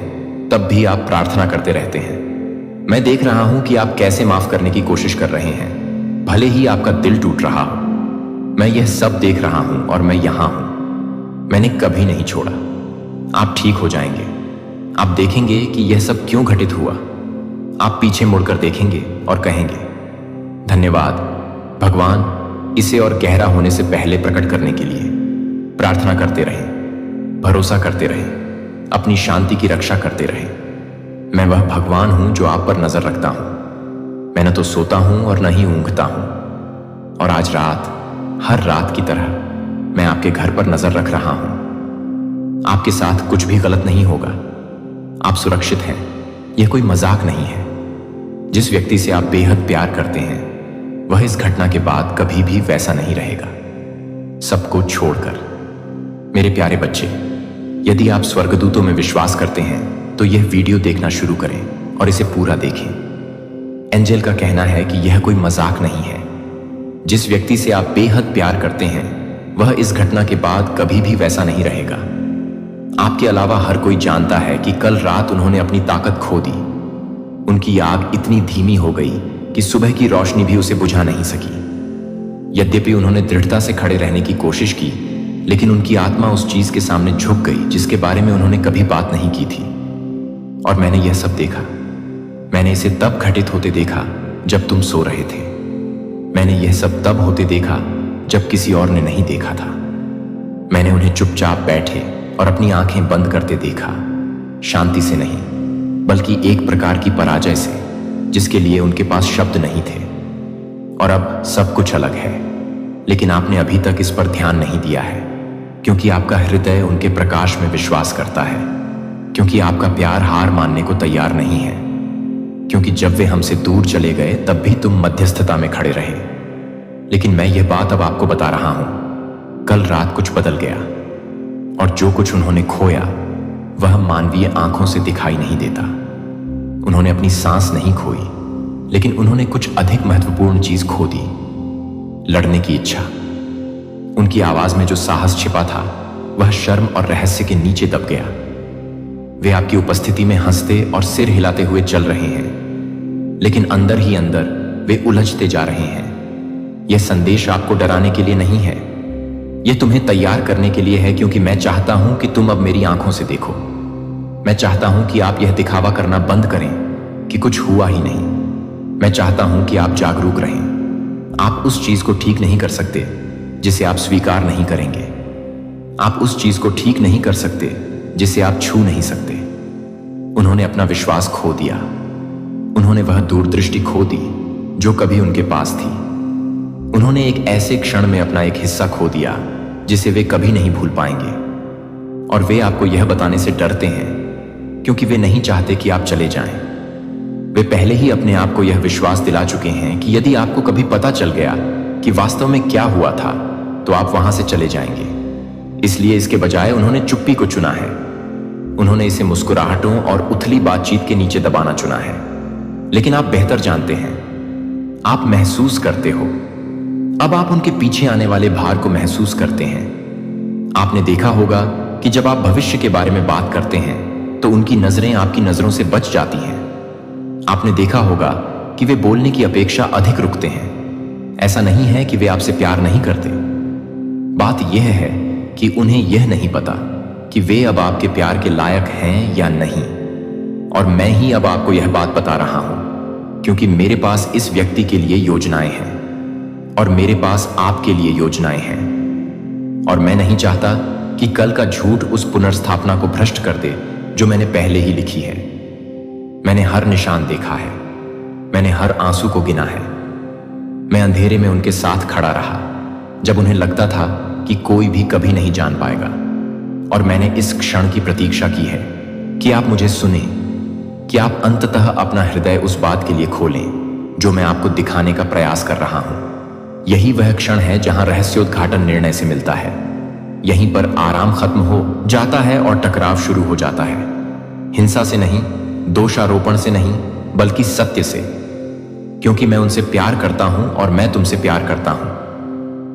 तब भी आप प्रार्थना करते रहते हैं। मैं देख रहा हूं कि आप कैसे माफ करने की कोशिश कर रहे हैं भले ही आपका दिल टूट रहा हो। मैं यह सब देख रहा हूं और मैं यहां हूं। मैंने कभी नहीं छोड़ा। आप ठीक हो जाएंगे। आप देखेंगे कि यह सब क्यों घटित हुआ। आप पीछे मुड़कर देखेंगे और कहेंगे, धन्यवाद भगवान, इसे और गहरा होने से पहले प्रकट करने के लिए। प्रार्थना करते रहें, भरोसा करते रहें, अपनी शांति की रक्षा करते रहें। मैं वह भगवान हूं जो आप पर नजर रखता हूं। मैं न तो सोता हूं और न ही ऊंघता हूं। और आज रात, हर रात की तरह मैं आपके घर पर नजर रख रहा हूं। आपके साथ कुछ भी गलत नहीं होगा। आप सुरक्षित हैं। यह कोई मजाक नहीं है। जिस व्यक्ति से आप बेहद प्यार करते हैं वह इस घटना के बाद कभी भी वैसा नहीं रहेगा, सबको छोड़कर। मेरे प्यारे बच्चे, यदि आप स्वर्गदूतों में विश्वास करते हैं तो यह वीडियो देखना शुरू करें और इसे पूरा देखें। एंजल का कहना है कि यह कोई मजाक नहीं है। जिस व्यक्ति से आप बेहद प्यार करते हैं वह इस घटना के बाद कभी भी वैसा नहीं रहेगा। आपके अलावा हर कोई जानता है कि कल रात उन्होंने अपनी ताकत खो दी। उनकी आग इतनी धीमी हो गई कि सुबह की रोशनी भी उसे बुझा नहीं सकी। यद्यपि उन्होंने दृढ़ता से खड़े रहने की कोशिश की, लेकिन उनकी आत्मा उस चीज के सामने झुक गई जिसके बारे में उन्होंने कभी बात नहीं की थी। और मैंने यह सब देखा। मैंने इसे तब घटित होते देखा जब तुम सो रहे थे। मैंने यह सब तब होते देखा जब किसी और ने नहीं देखा था। मैंने उन्हें चुपचाप बैठे और अपनी आंखें बंद करते देखा, शांति से नहीं बल्कि एक प्रकार की पराजय से जिसके लिए उनके पास शब्द नहीं थे। और अब सब कुछ अलग है, लेकिन आपने अभी तक इस पर ध्यान नहीं दिया है क्योंकि आपका हृदय उनके प्रकाश में विश्वास करता है, क्योंकि आपका प्यार हार मानने को तैयार नहीं है, क्योंकि जब वे हमसे दूर चले गए तब भी तुम मध्यस्थता में खड़े रहे। लेकिन मैं यह बात अब आपको बता रहा हूं, कल रात कुछ बदल गया और जो कुछ उन्होंने खोया वह मानवीय आंखों से दिखाई नहीं देता। उन्होंने अपनी सांस नहीं खोई, लेकिन उन्होंने कुछ अधिक महत्वपूर्ण चीज खो दी, लड़ने की इच्छा। उनकी आवाज में जो साहस छिपा था वह शर्म और रहस्य के नीचे दब गया। वे आपकी उपस्थिति में हंसते और सिर हिलाते हुए चल रहे हैं, लेकिन अंदर ही अंदर वे उलझते जा रहे हैं। यह संदेश आपको डराने के लिए नहीं है, यह तुम्हें तैयार करने के लिए है, क्योंकि मैं चाहता हूं कि तुम अब मेरी आंखों से देखो। मैं चाहता हूं कि आप यह दिखावा करना बंद करें कि कुछ हुआ ही नहीं। मैं चाहता हूं कि आप जागरूक रहें। आप उस चीज को ठीक नहीं कर सकते जिसे आप स्वीकार नहीं करेंगे। आप उस चीज को ठीक नहीं कर सकते जिसे आप छू नहीं सकते। उन्होंने अपना विश्वास खो दिया। उन्होंने वह दूरदृष्टि खो दी जो कभी उनके पास थी। उन्होंने एक ऐसे क्षण में अपना एक हिस्सा खो दिया जिसे वे कभी नहीं भूल पाएंगे। और वे आपको यह बताने से डरते हैं क्योंकि वे नहीं चाहते कि आप चले जाएं। वे पहले ही अपने आप को यह विश्वास दिला चुके हैं कि यदि आपको कभी पता चल गया कि वास्तव में क्या हुआ था तो आप वहां से चले जाएंगे। इसलिए इसके बजाय उन्होंने चुप्पी को चुना है। उन्होंने इसे मुस्कुराहटों और उथली बातचीत के नीचे दबाना चुना है। लेकिन आप बेहतर जानते हैं, आप महसूस करते हो। अब आप उनके पीछे आने वाले भार को महसूस करते हैं। आपने देखा होगा कि जब आप भविष्य के बारे में बात करते हैं तो उनकी नजरें आपकी नजरों से बच जाती हैं। आपने देखा होगा कि वे बोलने की अपेक्षा अधिक रुकते हैं। ऐसा नहीं है कि वे आपसे प्यार नहीं करते, बात यह है कि उन्हें यह नहीं पता कि वे अब आपके प्यार के लायक हैं या नहीं। और मैं ही अब आपको यह बात बता रहा हूं क्योंकि मेरे पास इस व्यक्ति के लिए योजनाएं हैं और मेरे पास आपके लिए योजनाएं हैं। और मैं नहीं चाहता कि कल का झूठ उस पुनर्स्थापना को भ्रष्ट कर दे जो मैंने पहले ही लिखी है। मैंने हर निशान देखा है, मैंने हर आंसू को गिना है। मैं अंधेरे में उनके साथ खड़ा रहा जब उन्हें लगता था कि कोई भी कभी नहीं जान पाएगा। और मैंने इस क्षण की प्रतीक्षा की है कि आप मुझे सुने, कि आप अंततः अपना हृदय उस बात के लिए खोलें जो मैं आपको दिखाने का प्रयास कर रहा हूं। यही वह क्षण है जहां रहस्योद्घाटन निर्णय से मिलता है। यहीं पर आराम खत्म हो जाता है और टकराव शुरू हो जाता है। हिंसा से नहीं, दोषारोपण से नहीं, बल्कि सत्य से। क्योंकि मैं उनसे प्यार करता हूं और मैं तुमसे प्यार करता हूं,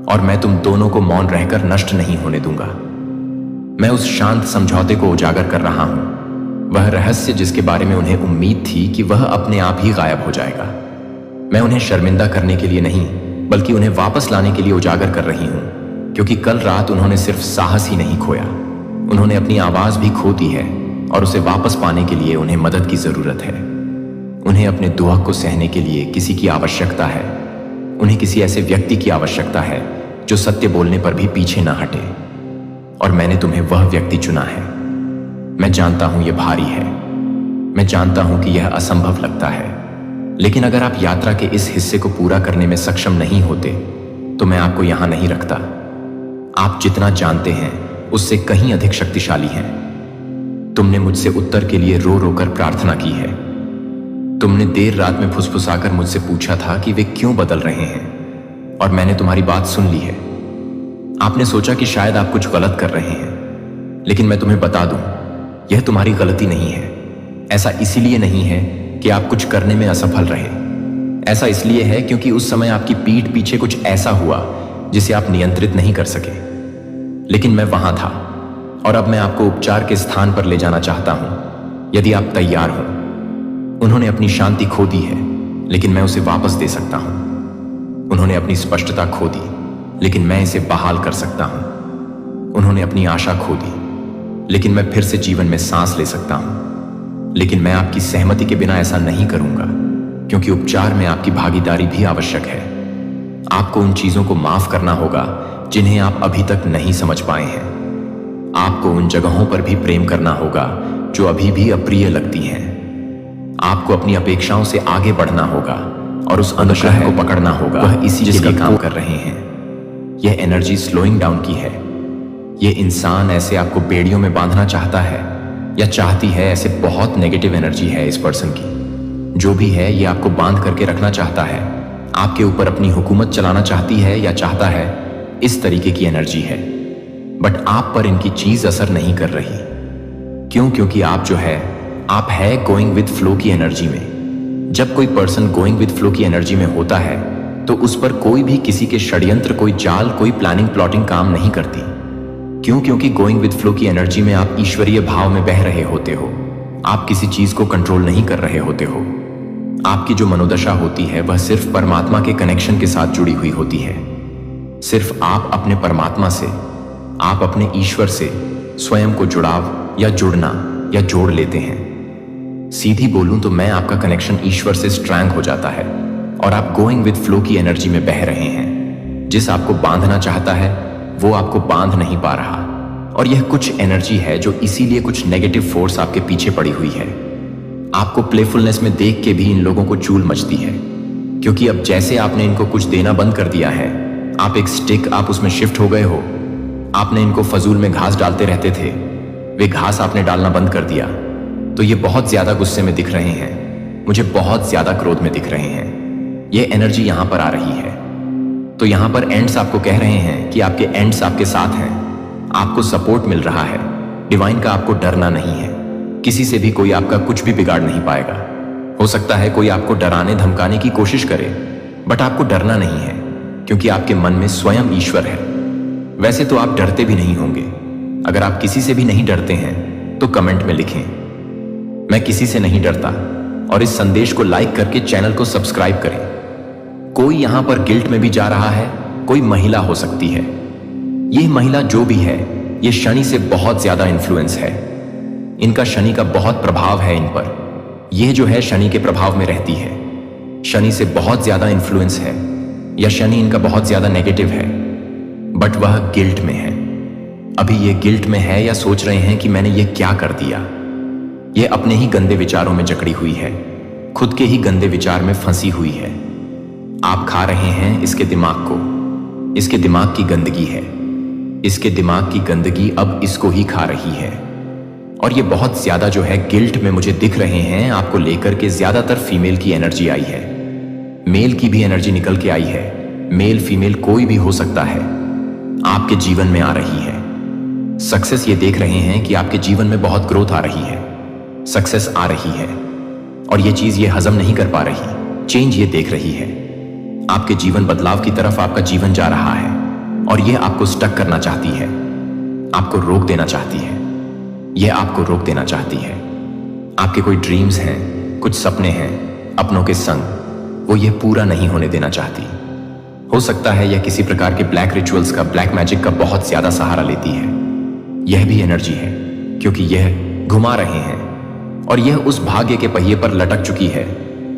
और मैं तुम दोनों को मौन रहकर नष्ट नहीं होने दूंगा। मैं उस शांत समझौते को उजागर कर रहा हूं, वह रहस्य जिसके बारे में उन्हें उम्मीद थी कि वह अपने आप ही गायब हो जाएगा। मैं उन्हें शर्मिंदा करने के लिए नहीं, बल्कि उन्हें वापस लाने के लिए उजागर कर रही हूं। क्योंकि कल रात उन्होंने सिर्फ साहस ही नहीं खोया, उन्होंने अपनी आवाज भी खो दी है, और उसे वापस पाने के लिए उन्हें मदद की जरूरत है। उन्हें अपने दुख को सहने के लिए किसी की आवश्यकता है। उन्हें किसी ऐसे व्यक्ति की आवश्यकता है जो सत्य बोलने पर भी पीछे ना हटे। और मैंने तुम्हें वह व्यक्ति चुना है। मैं जानता हूं यह भारी है, मैं जानता हूं कि यह असंभव लगता है, लेकिन अगर आप यात्रा के इस हिस्से को पूरा करने में सक्षम नहीं होते तो मैं आपको यहां नहीं रखता। आप जितना जानते हैं उससे कहीं अधिक शक्तिशाली हैं। तुमने मुझसे उत्तर के लिए रो रो कर प्रार्थना की है। तुमने देर रात में फुसफुसाकर मुझसे पूछा था कि वे क्यों बदल रहे हैं, और मैंने तुम्हारी बात सुन ली है। आपने सोचा कि शायद आप कुछ गलत कर रहे हैं, लेकिन मैं तुम्हें बता दूं, यह तुम्हारी गलती नहीं है। ऐसा इसीलिए नहीं है कि आप कुछ करने में असफल रहे। ऐसा इसलिए है क्योंकि उस समय आपकी पीठ पीछे कुछ ऐसा हुआ जिसे आप नियंत्रित नहीं कर सके। लेकिन मैं वहां था, और अब मैं आपको उपचार के स्थान पर ले जाना चाहता हूं, यदि आप तैयार हो। उन्होंने अपनी शांति खो दी है, लेकिन मैं उसे वापस दे सकता हूं। उन्होंने अपनी स्पष्टता खो दी, लेकिन मैं इसे बहाल कर सकता हूं। उन्होंने अपनी आशा खो दी, लेकिन मैं फिर से जीवन में सांस ले सकता हूं। लेकिन मैं आपकी सहमति के बिना ऐसा नहीं करूंगा, क्योंकि उपचार में आपकी भागीदारी भी आवश्यक है। आपको उन चीजों को माफ करना होगा जिन्हें आप अभी तक नहीं समझ पाए हैं। आपको उन जगहों पर भी प्रेम करना होगा जो अभी भी अप्रिय लगती हैं। आपको अपनी अपेक्षाओं से आगे बढ़ना होगा और उस अनुग्रह को पकड़ना होगा, वह इसी के लिए काम कर रहे हैं। यह एनर्जी स्लोइंग डाउन की है। यह इंसान ऐसे आपको बेड़ियों में बांधना चाहता है या चाहती है, ऐसे बहुत नेगेटिव एनर्जी है इस पर्सन की। जो भी है, यह आपको बांध करके रखना चाहता है, आपके ऊपर अपनी हुकूमत चलाना चाहती है या चाहता है, इस तरीके की एनर्जी है। बट आप पर इनकी चीज असर नहीं कर रही। क्यों? क्योंकि आप जो है, आप है गोइंग विद फ्लो की एनर्जी में। जब कोई पर्सन गोइंग विद फ्लो की एनर्जी में होता है तो उस पर कोई भी किसी के षड्यंत्र, कोई जाल, कोई प्लानिंग प्लॉटिंग काम नहीं करती। क्यों? क्योंकि गोइंग विद फ्लो की एनर्जी में आप ईश्वरीय भाव में बह रहे होते हो। आप किसी चीज को कंट्रोल नहीं कर रहे होते हो। आपकी जो मनोदशा होती है वह सिर्फ परमात्मा के कनेक्शन के साथ जुड़ी हुई होती है। सिर्फ आप अपने परमात्मा से, आप अपने ईश्वर से स्वयं को जुड़ाव या जुड़ना या जोड़ लेते हैं। सीधी बोलूं तो मैं आपका कनेक्शन ईश्वर से स्ट्रैंग हो जाता है और आप गोइंग विद फ्लो की एनर्जी में बह रहे हैं। जिस आपको बांधना चाहता है वो आपको बांध नहीं पा रहा, और यह कुछ एनर्जी है जो इसीलिए कुछ नेगेटिव फोर्स आपके पीछे पड़ी हुई है। आपको प्लेफुलनेस में देख के भी इन लोगों को चूल मचती है, क्योंकि अब जैसे आपने इनको कुछ देना बंद कर दिया है, आप एक स्टिक, आप उसमें शिफ्ट हो गए हो। आपने इनको फजूल में घास डालते रहते थे, वे घास आपने डालना बंद कर दिया। तो ये बहुत ज्यादा गुस्से में दिख रहे हैं, मुझे बहुत ज्यादा क्रोध में दिख रहे हैं। ये एनर्जी यहां पर आ रही है। तो यहां पर एंड्स आपको कह रहे हैं कि आपके एंड्स आपके साथ हैं, आपको सपोर्ट मिल रहा है। डिवाइन का आपको डरना नहीं है। किसी से भी कोई आपका कुछ भी बिगाड़ नहीं पाएगा। हो सकता है कोई आपको डराने धमकाने की कोशिश करे, बट आपको डरना नहीं है, क्योंकि आपके मन में स्वयं ईश्वर है। वैसे तो आप डरते भी नहीं होंगे। अगर आप किसी से भी नहीं डरते हैं तो कमेंट में लिखें, मैं किसी से नहीं डरता और इस संदेश को लाइक करके चैनल को सब्सक्राइब करें। कोई यहां पर गिल्ट में भी जा रहा है, कोई महिला हो सकती है। यह महिला जो भी है, यह शनि से बहुत ज्यादा इन्फ्लुएंस है। इनका शनि का बहुत प्रभाव है इन पर। यह जो है शनि के प्रभाव में रहती है, शनि से बहुत ज्यादा इन्फ्लुएंस है, या शनि इनका बहुत ज्यादा नेगेटिव है, बट वह गिल्ट में है। अभी ये गिल्ट में है या सोच रहे हैं कि मैंने ये क्या कर दिया। ये अपने ही गंदे विचारों में जकड़ी हुई है, खुद के ही गंदे विचार में फंसी हुई है। आप खा रहे हैं इसके दिमाग को, इसके दिमाग की गंदगी है। इसके दिमाग की गंदगी अब इसको ही खा रही है। और ये बहुत ज्यादा जो है गिल्ट में मुझे दिख रहे हैं आपको लेकर के। ज्यादातर फीमेल की एनर्जी आई है, मेल की भी एनर्जी निकल के आई है। मेल फीमेल कोई भी हो सकता है, आपके जीवन में आ रही है। सक्सेस ये देख रहे हैं कि आपके जीवन में बहुत ग्रोथ आ रही है, सक्सेस आ रही है, और ये चीज ये हजम नहीं कर पा रही। चेंज ये देख रही है, आपके जीवन बदलाव की तरफ आपका जीवन जा रहा है, और ये आपको स्टक करना चाहती है, आपको रोक देना चाहती है। यह आपको रोक देना चाहती है। आपके कोई ड्रीम्स हैं, कुछ सपने हैं अपनों के संग, वो ये पूरा नहीं होने देना चाहती। हो सकता है यह किसी प्रकार के ब्लैक रिचुअल्स का, ब्लैक मैजिक का बहुत ज्यादा सहारा लेती है। यह भी एनर्जी है, क्योंकि यह घुमा रहे हैं और यह उस भाग्य के पहिए पर लटक चुकी है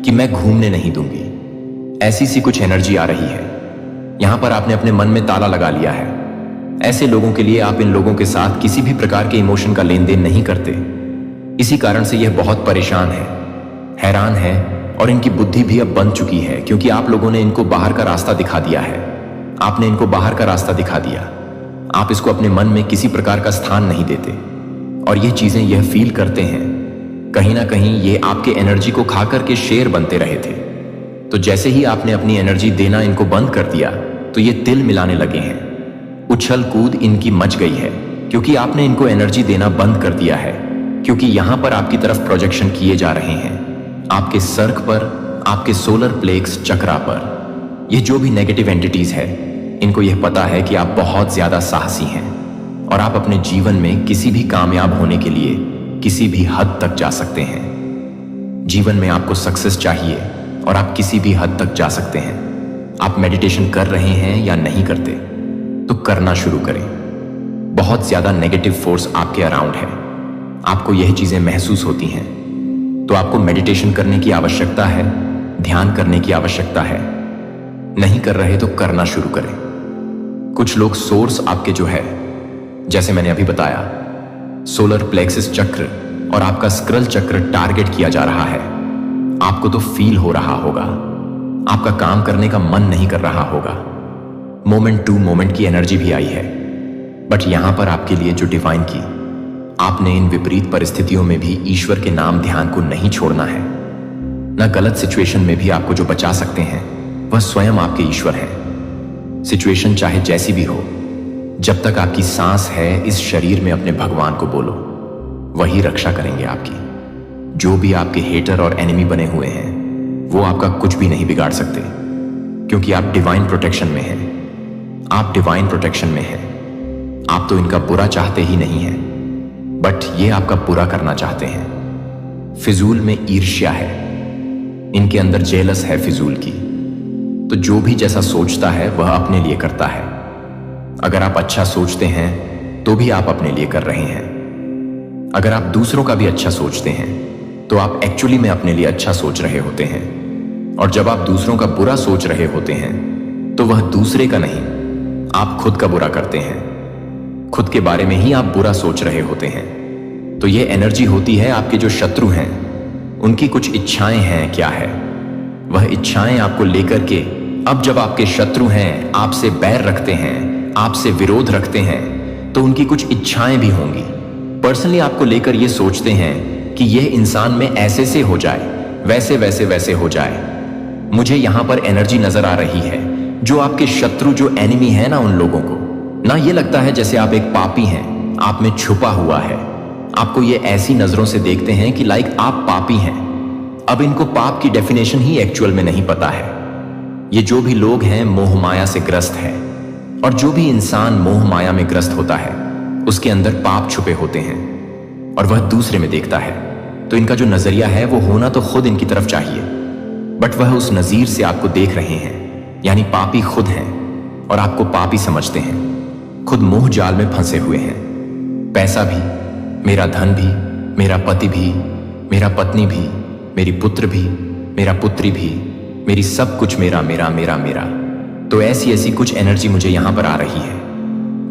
कि मैं घूमने नहीं दूंगी। ऐसी सी कुछ एनर्जी आ रही है। यहां पर आपने अपने मन में ताला लगा लिया है। ऐसे लोगों के लिए आप इन लोगों के साथ किसी भी प्रकार के इमोशन का लेन देन नहीं करते। इसी कारण से यह बहुत परेशान है, हैरान है, और इनकी बुद्धि भी अब बंद चुकी है, क्योंकि आप लोगों ने इनको बाहर का रास्ता दिखा दिया है। आपने इनको बाहर का रास्ता दिखा दिया। आप इसको अपने मन में किसी प्रकार का स्थान नहीं देते, और ये चीजें यह फील करते हैं कहीं ना कहीं ये आपके एनर्जी को खा करके शेर बनते रहे थे। तो जैसे ही आपने अपनी एनर्जी देना इनको बंद कर दिया, तो ये तिल मिलाने लगे हैं। उछल कूद इनकी मच गई है, क्योंकि आपने इनको एनर्जी देना बंद कर दिया है। क्योंकि यहां पर आपकी तरफ प्रोजेक्शन किए जा रहे हैं, आपके सर्क पर, आपके सोलर प्लेक्स चक्रा पर। ये जो भी नेगेटिव एंटिटीज है, इनको यह पता है कि आप बहुत ज्यादा साहसी हैं, और आप अपने जीवन में किसी भी कामयाब होने के लिए किसी भी हद तक जा सकते हैं। जीवन में आपको सक्सेस चाहिए, और आप किसी भी हद तक जा सकते हैं। आप मेडिटेशन कर रहे हैं या नहीं करते, तो करना शुरू करें। बहुत ज्यादा नेगेटिव फोर्स आपके अराउंड है, आपको यह चीजें महसूस होती हैं, तो आपको मेडिटेशन करने की आवश्यकता है, ध्यान करने की आवश्यकता है। नहीं कर रहे तो करना शुरू करें। कुछ लोग सोर्स आपके जो है, जैसे मैंने अभी बताया, सोलर प्लेक्सिस चक्र और आपका स्क्रल चक्र टारगेट किया जा रहा है। आपको तो फील हो रहा होगा, आपका काम करने का मन नहीं कर रहा होगा। मोमेंट टू मोमेंट की एनर्जी भी आई है, बट यहां पर आपके लिए जो डिवाइन की, आपने इन विपरीत परिस्थितियों में भी ईश्वर के नाम ध्यान को नहीं छोड़ना है। ना गलत सिचुएशन में भी आपको जो बचा सकते हैं, वह स्वयं आपके ईश्वर हैं। सिचुएशन चाहे जैसी भी हो, जब तक आपकी सांस है इस शरीर में अपने भगवान को बोलो, वही रक्षा करेंगे आपकी। जो भी आपके हेटर और एनिमी बने हुए हैं, वो आपका कुछ भी नहीं बिगाड़ सकते, क्योंकि आप डिवाइन प्रोटेक्शन में हैं। आप डिवाइन प्रोटेक्शन में हैं। आप तो इनका बुरा चाहते ही नहीं हैं, बट ये आपका बुरा करना चाहते हैं। फिजूल में ईर्ष्या है, इनके अंदर जेलस है फिजूल की। तो जो भी जैसा सोचता है वह अपने लिए करता है। अगर आप अच्छा सोचते हैं तो भी आप अपने लिए कर रहे हैं। अगर आप दूसरों का भी अच्छा सोचते हैं तो आप एक्चुअली में अपने लिए अच्छा सोच रहे होते हैं। और जब आप दूसरों का बुरा सोच रहे होते हैं तो वह दूसरे का नहीं, आप खुद का बुरा करते हैं। खुद के बारे में ही आप बुरा सोच रहे होते हैं। तो यह एनर्जी होती है आपके जो शत्रु हैं, उनकी कुछ इच्छाएं हैं। क्या है वह इच्छाएं आपको लेकर के? अब जब आपके शत्रु हैं, आपसे बैर रखते हैं, आपसे विरोध रखते हैं, तो उनकी कुछ इच्छाएं भी होंगी। पर्सनली आपको लेकर ये सोचते हैं कि यह इंसान में ऐसे से हो जाए, वैसे वैसे वैसे हो जाए। मुझे यहां पर एनर्जी नजर आ रही है, जो आपके शत्रु, जो एनिमी है ना, उन लोगों को ना ये लगता है जैसे आप एक पापी हैं, आप में छुपा हुआ है। आपको ये ऐसी नजरों से देखते हैं कि लाइक आप पापी हैं। अब इनको पाप की डेफिनेशन ही एक्चुअल में नहीं पता है। ये जो भी लोग हैं मोह माया से ग्रस्त है, और जो भी इंसान मोह माया में ग्रस्त होता है उसके अंदर पाप छुपे होते हैं, और वह दूसरे में देखता है। तो इनका जो नजरिया है वो होना तो खुद इनकी तरफ चाहिए, बट वह उस नजीर से आपको देख रहे हैं, यानी पापी खुद हैं और आपको पापी समझते हैं। खुद मोह जाल में फंसे हुए हैं। पैसा भी, मेरा धन भी, मेरा पति भी, मेरा पत्नी भी, मेरी पुत्र भी, मेरा पुत्री भी, मेरी सब कुछ मेरा मेरा मेरा मेरा। तो ऐसी ऐसी कुछ एनर्जी मुझे यहां पर आ रही है।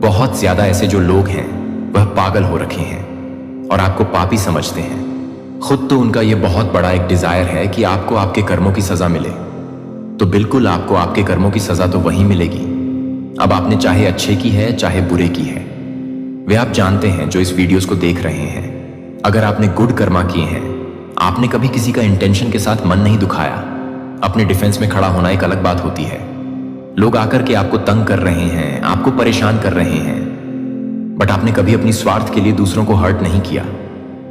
बहुत ज्यादा ऐसे जो लोग हैं वह पागल हो रखे हैं और आपको पापी समझते हैं। खुद तो उनका यह बहुत बड़ा एक डिजायर है कि आपको आपके कर्मों की सजा मिले, तो बिल्कुल आपको आपके कर्मों की सजा तो वहीं मिलेगी। अब आपने चाहे अच्छे की है चाहे बुरे की है, वे आप जानते हैं जो इस वीडियोस को देख रहे हैं। अगर आपने गुड कर्मा किए हैं, आपने कभी किसी का इंटेंशन के साथ मन नहीं दुखाया, अपने डिफेंस में खड़ा होना एक अलग बात होती है। लोग आकर के आपको तंग कर रहे हैं, आपको परेशान कर रहे हैं, बट आपने कभी अपनी स्वार्थ के लिए दूसरों को हर्ट नहीं किया,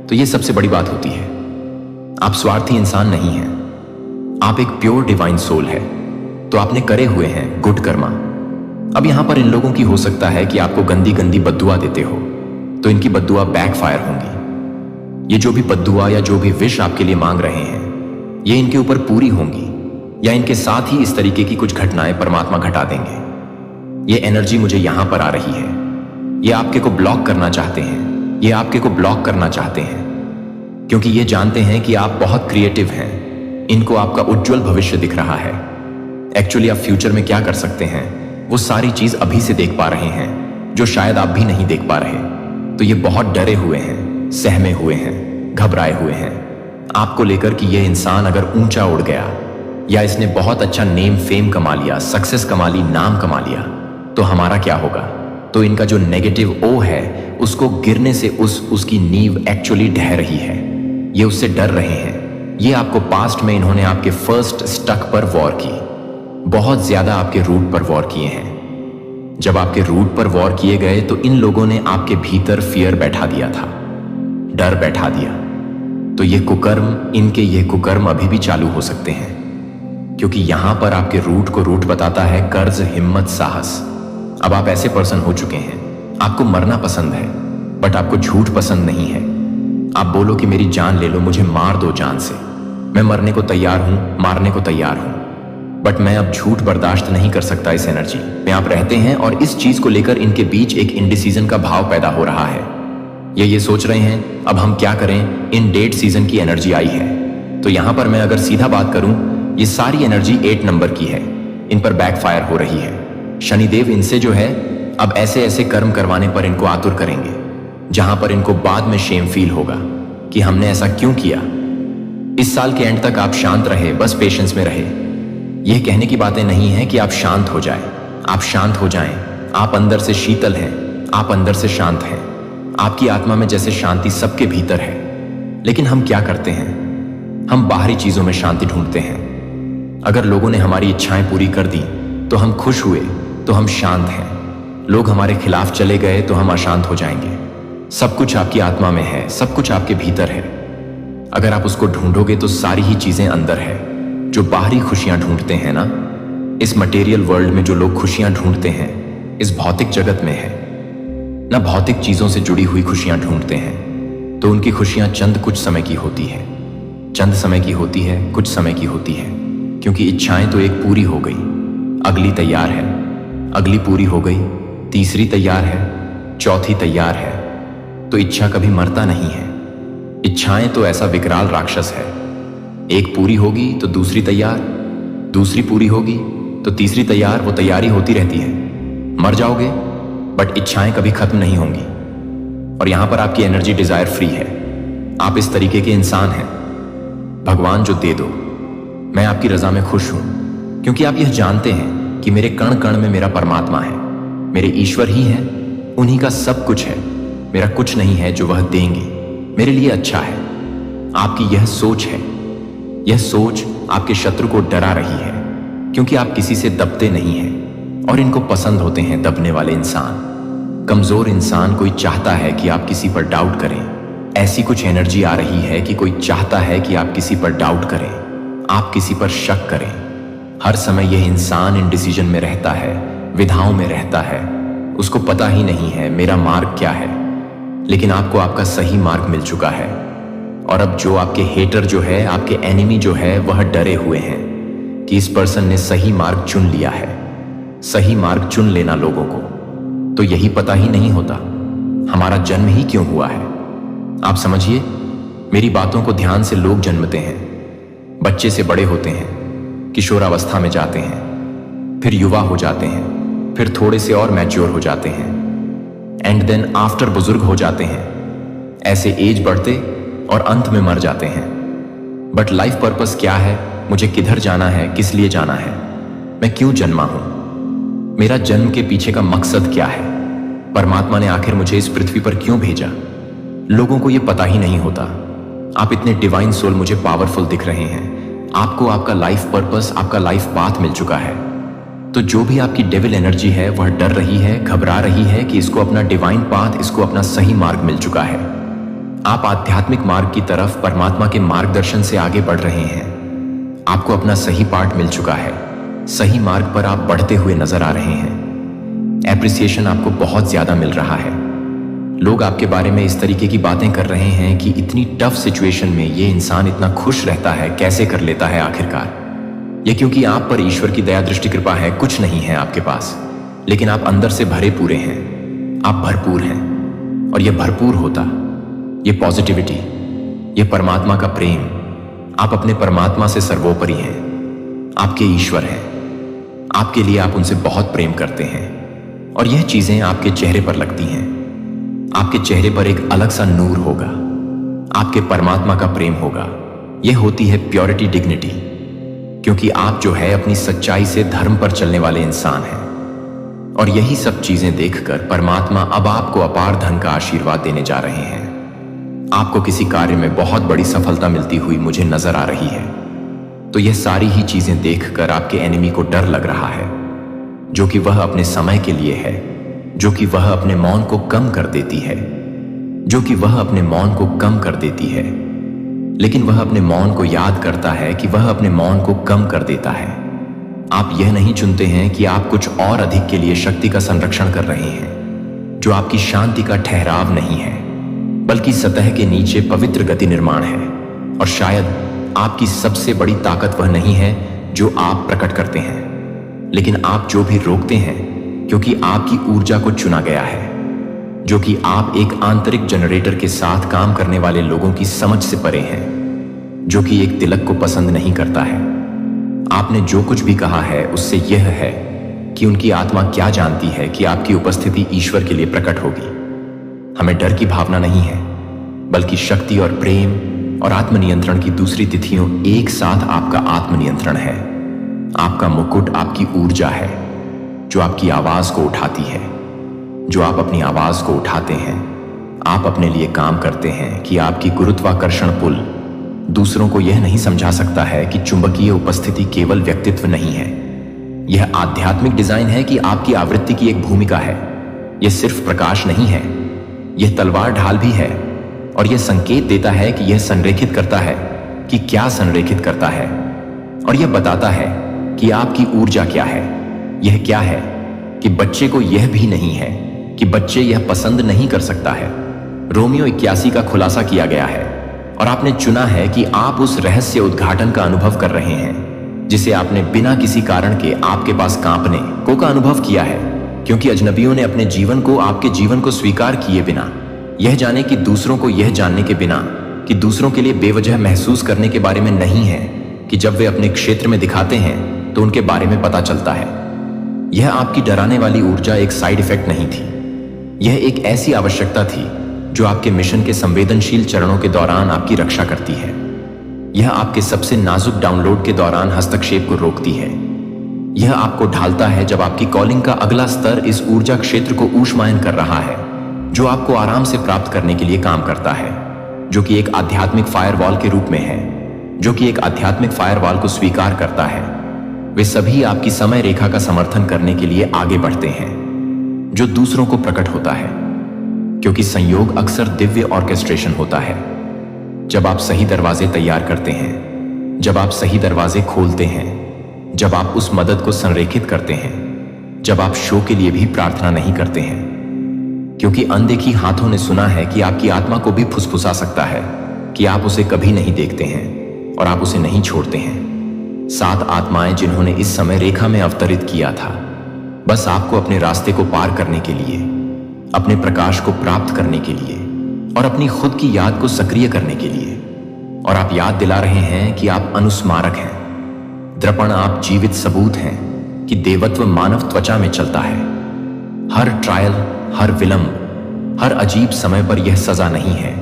तो ये सबसे बड़ी बात होती है। आप स्वार्थी इंसान नहीं हैं, आप एक प्योर डिवाइन सोल है, तो आपने करे हुए हैं गुड कर्मा। अब यहां पर इन लोगों की हो सकता है कि आपको गंदी गंदी बद्दुआ देते हो, तो इनकी बद्दुआ बैकफायर होंगी। ये जो भी बद्दुआ या जो भी विश आपके लिए मांग रहे हैं, ये इनके ऊपर पूरी होंगी, या इनके साथ ही इस तरीके की कुछ घटनाएं परमात्मा घटा देंगे। ये एनर्जी मुझे यहां पर आ रही है। ये आपके को ब्लॉक करना चाहते हैं, ये आपके को ब्लॉक करना चाहते हैं, क्योंकि ये जानते हैं कि आप बहुत क्रिएटिव हैं। इनको आपका उज्जवल भविष्य दिख रहा है। एक्चुअली आप फ्यूचर में क्या कर सकते हैं वो सारी चीज अभी से देख पा रहे हैं, जो शायद आप भी नहीं देख पा रहे। तो ये बहुत डरे हुए हैं, सहमे हुए हैं, घबराए हुए हैं आपको लेकर कि ये इंसान अगर ऊंचा उड़ गया या इसने बहुत अच्छा नेम फेम कमा लिया, सक्सेस कमा ली, नाम कमा लिया, तो हमारा क्या होगा। तो इनका जो नेगेटिव ओ है उसको गिरने से उसकी नींव एक्चुअली ढह रही है। ये उससे डर रहे हैं। ये आपको पास्ट में इन्होंने आपके फर्स्ट स्टक पर वॉर की, बहुत ज्यादा आपके रूट पर वॉर किए हैं। जब आपके रूट पर वॉर किए गए तो इन लोगों ने आपके भीतर फियर बैठा दिया था, डर बैठा दिया। तो ये कुकर्म, इनके ये कुकर्म अभी भी चालू हो सकते हैं, क्योंकि यहां पर आपके रूट को रूट बताता है कर्ज, हिम्मत, साहस। अब आप ऐसे पर्सन हो चुके हैं, आपको मरना पसंद है, बट आपको झूठ पसंद नहीं है। आप बोलो कि मेरी जान ले लो, मुझे मार दो जान से, मैं मरने को तैयार हूं, मारने को तैयार हूं, बट मैं अब झूठ बर्दाश्त नहीं कर सकता। इस एनर्जी में आप रहते हैं और इस चीज को लेकर इनके बीच एक इनडिसीजन का भाव पैदा हो रहा है। ये सोच रहे हैं अब हम क्या करें, इन डेट सीजन की एनर्जी आई है। तो यहां पर मैं अगर सीधा बात करूं, ये सारी एनर्जी 8 नंबर की है, इन पर बैकफायर हो रही है। शनिदेव इनसे जो है अब ऐसे ऐसे कर्म करवाने पर इनको आतुर करेंगे, जहां पर इनको बाद में शेम फील होगा कि हमने ऐसा क्यों किया। इस साल के एंड तक आप शांत रहे, बस पेशेंस में रहे। यह कहने की बातें नहीं है कि आप शांत हो जाएं, आप शांत हो जाएं। आप अंदर से शीतल हैं, आप अंदर से शांत हैं। आपकी आत्मा में जैसे शांति सबके भीतर है, लेकिन हम क्या करते हैं, हम बाहरी चीजों में शांति ढूंढते हैं। अगर लोगों ने हमारी इच्छाएं पूरी कर दी तो हम खुश हुए, तो हम शांत हैं। लोग हमारे खिलाफ चले गए तो हम अशांत हो जाएंगे। सब कुछ आपकी आत्मा में है, सब कुछ आपके भीतर है। अगर आप उसको ढूंढोगे तो सारी ही चीजें अंदर है। जो बाहरी खुशियां ढूंढते हैं ना, इस मटेरियल वर्ल्ड में जो लोग खुशियां ढूंढते हैं, इस भौतिक जगत में है ना, भौतिक चीजों से जुड़ी हुई खुशियां ढूंढते हैं, तो उनकी खुशियां चंद कुछ समय की होती है, चंद समय की होती है, कुछ समय की होती है, क्योंकि इच्छाएं तो एक पूरी हो गई, अगली तैयार है, अगली पूरी हो गई, तीसरी तैयार है, चौथी तैयार है। तो इच्छा कभी मरता नहीं है। इच्छाएं तो ऐसा विकराल राक्षस है, एक पूरी होगी तो दूसरी तैयार, दूसरी पूरी होगी तो तीसरी तैयार, वो तैयारी होती रहती है। मर जाओगे बट इच्छाएं कभी खत्म नहीं होंगी। और यहां पर आपकी एनर्जी डिजायर फ्री है। आप इस तरीके के इंसान हैं, भगवान जो दे दो, मैं आपकी रजा में खुश हूं, क्योंकि आप यह जानते हैं कि मेरे कण कण में मेरा परमात्मा है, मेरे ईश्वर ही है, उन्हीं का सब कुछ है। मेरा कुछ नहीं है जो वह देंगे, मेरे लिए अच्छा है। आपकी यह सोच है, यह सोच आपके शत्रु को डरा रही है, क्योंकि आप किसी से दबते नहीं हैं और इनको पसंद होते हैं दबने वाले इंसान। कमजोर इंसान कोई चाहता है कि आप किसी पर डाउट करें। ऐसी कुछ एनर्जी आ रही है कि कोई चाहता है कि आप किसी पर डाउट करें, आप किसी पर शक करें। हर समय यह इंसान इनडिसीजन में रहता है, विधाओं में रहता है। उसको पता ही नहीं है मेरा मार्ग क्या है, लेकिन आपको आपका सही मार्ग मिल चुका है और अब जो आपके हेटर जो है, आपके एनिमी जो है, वह डरे हुए हैं कि इस पर्सन ने सही मार्ग चुन लिया है। सही मार्ग चुन लेना लोगों को तो यही पता ही नहीं होता हमारा जन्म ही क्यों हुआ है। आप समझिए मेरी बातों को ध्यान से। लोग जन्मते हैं, बच्चे से बड़े होते हैं, किशोरावस्था में जाते हैं, फिर युवा हो जाते हैं, फिर थोड़े से और मैच्योर हो जाते हैं, एंड देन आफ्टर बुजुर्ग हो जाते हैं। ऐसे एज बढ़ते और अंत में मर जाते हैं। बट लाइफ पर्पस क्या है? मुझे किधर जाना है? किस लिए जाना है? मैं क्यों जन्मा हूं? मेरा जन्म के पीछे का मकसद क्या है? परमात्मा ने आखिर मुझे इस पृथ्वी पर क्यों भेजा? लोगों को यह पता ही नहीं होता। आप इतने डिवाइन सोल मुझे पावरफुल दिख रहे हैं, आपको आपका लाइफ पर्पस, आपका लाइफ पाथ मिल चुका है। तो जो भी आपकी डेविल एनर्जी है वह डर रही है, घबरा रही है कि इसको अपना डिवाइन पाथ, इसको अपना सही मार्ग मिल चुका है। आप आध्यात्मिक मार्ग की तरफ परमात्मा के मार्गदर्शन से आगे बढ़ रहे हैं। आपको अपना सही पार्ट मिल चुका है। सही मार्ग पर आप बढ़ते हुए नजर आ रहे हैं। एप्रिसिएशन आपको बहुत ज्यादा मिल रहा है। लोग आपके बारे में इस तरीके की बातें कर रहे हैं कि इतनी टफ सिचुएशन में ये इंसान इतना खुश रहता है, कैसे कर लेता है आखिरकार? ये क्योंकि आप पर ईश्वर की दया दृष्टि कृपा है। कुछ नहीं है आपके पास, लेकिन आप अंदर से भरे पूरे हैं। आप भरपूर हैं और यह भरपूर होता, ये पॉजिटिविटी, ये परमात्मा का प्रेम। आप अपने परमात्मा से सर्वोपरि हैं, आपके ईश्वर हैं। आपके लिए आप उनसे बहुत प्रेम करते हैं और यह चीजें आपके चेहरे पर लगती हैं। आपके चेहरे पर एक अलग सा नूर होगा, आपके परमात्मा का प्रेम होगा। यह होती है प्योरिटी, डिग्निटी, क्योंकि आप जो है अपनी सच्चाई से धर्म पर चलने वाले इंसान हैं। और यही सब चीजें देखकर परमात्मा अब आपको अपार धन का आशीर्वाद देने जा रहे हैं। आपको किसी कार्य में बहुत बड़ी सफलता मिलती हुई मुझे नजर आ रही है। तो यह सारी ही चीजें देखकर आपके एनिमी को डर लग रहा है, जो कि वह अपने समय के लिए है, जो कि वह अपने मौन को कम कर देती है, जो कि वह अपने मौन को कम कर देती है। लेकिन वह अपने मौन को याद करता है कि वह अपने मौन को कम कर देता है। आप यह नहीं चुनते हैं कि आप कुछ और अधिक के लिए शक्ति का संरक्षण कर रहे हैं, जो आपकी शांति का ठहराव नहीं है, बल्कि सतह के नीचे पवित्र गति निर्माण है। और शायद आपकी सबसे बड़ी ताकत वह नहीं है जो आप प्रकट करते हैं, लेकिन आप जो भी रोकते हैं, क्योंकि आपकी ऊर्जा को चुना गया है, जो कि आप एक आंतरिक जनरेटर के साथ काम करने वाले लोगों की समझ से परे हैं, जो कि एक तिलक को पसंद नहीं करता है। आपने जो कुछ भी कहा है उससे यह है कि उनकी आत्मा क्या जानती है कि आपकी उपस्थिति ईश्वर के लिए प्रकट होगी। हमें डर की भावना नहीं है, बल्कि शक्ति और प्रेम और आत्मनियंत्रण की दूसरी तिथियों एक साथ आपका आत्मनियंत्रण है। आपका मुकुट आपकी ऊर्जा है, जो आपकी आवाज को उठाती है। जो आप अपनी आवाज को उठाते हैं, आप अपने लिए काम करते हैं कि आपकी गुरुत्वाकर्षण पुल दूसरों को यह नहीं समझा सकता है कि चुंबकीय उपस्थिति केवल व्यक्तित्व नहीं है। यह आध्यात्मिक डिजाइन है कि आपकी आवृत्ति की एक भूमिका है। यह सिर्फ प्रकाश नहीं है, यह तलवार ढाल भी है। और यह संकेत देता है कि यह संरेखित करता है कि क्या संरेखित करता है, और यह बताता है कि आपकी ऊर्जा क्या है। यह क्या है कि बच्चे को यह भी नहीं है कि बच्चे यह पसंद नहीं कर सकता है। रोमियो 81 का खुलासा किया गया है और आपने चुना है कि आप उस रहस्य उद्घाटन का अनुभव कर रहे हैं, जिसे आपने बिना किसी कारण के आपके पास कांपने को का अनुभव किया है, क्योंकि अजनबियों ने अपने जीवन को आपके जीवन को स्वीकार किए बिना, यह जाने कि दूसरों को यह जानने के बिना कि दूसरों के लिए बेवजह महसूस करने के बारे में नहीं है कि जब वे अपने क्षेत्र में दिखाते हैं तो उनके बारे में पता चलता है। यह आपकी डराने वाली ऊर्जा एक साइड इफेक्ट नहीं थी, यह एक ऐसी आवश्यकता थी जो आपके मिशन के संवेदनशील चरणों के दौरान आपकी रक्षा करती है। यह आपके सबसे नाजुक डाउनलोड के दौरान हस्तक्षेप को रोकती है। यह आपको ढालता है जब आपकी कॉलिंग का अगला स्तर इस ऊर्जा क्षेत्र को ऊष्मायन कर रहा है, जो आपको आराम से प्राप्त करने के लिए काम करता है, जो कि एक आध्यात्मिक फायरवॉल के रूप में है, जो कि एक आध्यात्मिक फायरवॉल को स्वीकार करता है। वे सभी आपकी समय रेखा का समर्थन करने के लिए आगे बढ़ते हैं, जो दूसरों को प्रकट होता है, क्योंकि संयोग अक्सर दिव्य ऑर्केस्ट्रेशन होता है। जब आप सही दरवाजे तैयार करते हैं, जब आप सही दरवाजे खोलते हैं, जब आप उस मदद को संरेखित करते हैं, जब आप शो के लिए भी प्रार्थना नहीं करते हैं, क्योंकि अनदेखी हाथों ने सुना है कि आपकी आत्मा को भी फुसफुसा सकता है, कि आप उसे कभी नहीं देखते हैं और आप उसे नहीं छोड़ते हैं। 7 आत्माएं जिन्होंने इस समय रेखा में अवतरित किया था, बस आपको अपने रास्ते को पार करने के लिए, अपने प्रकाश को प्राप्त करने के लिए और अपनी खुद की याद को सक्रिय करने के लिए। और आप याद दिला रहे हैं कि आप अनुस्मारक हैं। दर्पण, आप जीवित सबूत हैं कि देवत्व मानव त्वचा में चलता है। हर ट्रायल, हर विलंब, हर अजीब समय पर यह सजा नहीं है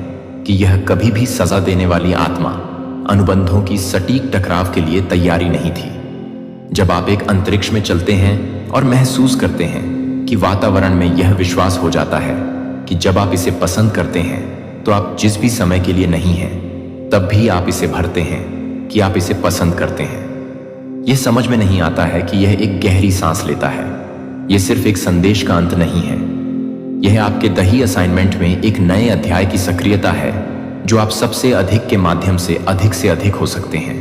कि यह कभी भी सजा देने वाली आत्मा अनुबंधों की सटीक टकराव के लिए तैयारी नहीं थी। जब आप एक अंतरिक्ष में चलते हैं और महसूस करते हैं कि वातावरण में यह विश्वास हो जाता है कि जब आप इसे पसंद करते हैं तो आप जिस भी समय के लिए नहीं हैं, तब भी आप इसे भरते हैं कि आप इसे पसंद करते हैं। यह समझ में नहीं आता है कि यह एक गहरी सांस लेता है। यह सिर्फ एक संदेश का अंत नहीं है। यह आपके दही असाइनमेंट में एक नए अध्याय की सक्रियता है जो आप सबसे अधिक के माध्यम से अधिक हो सकते हैं।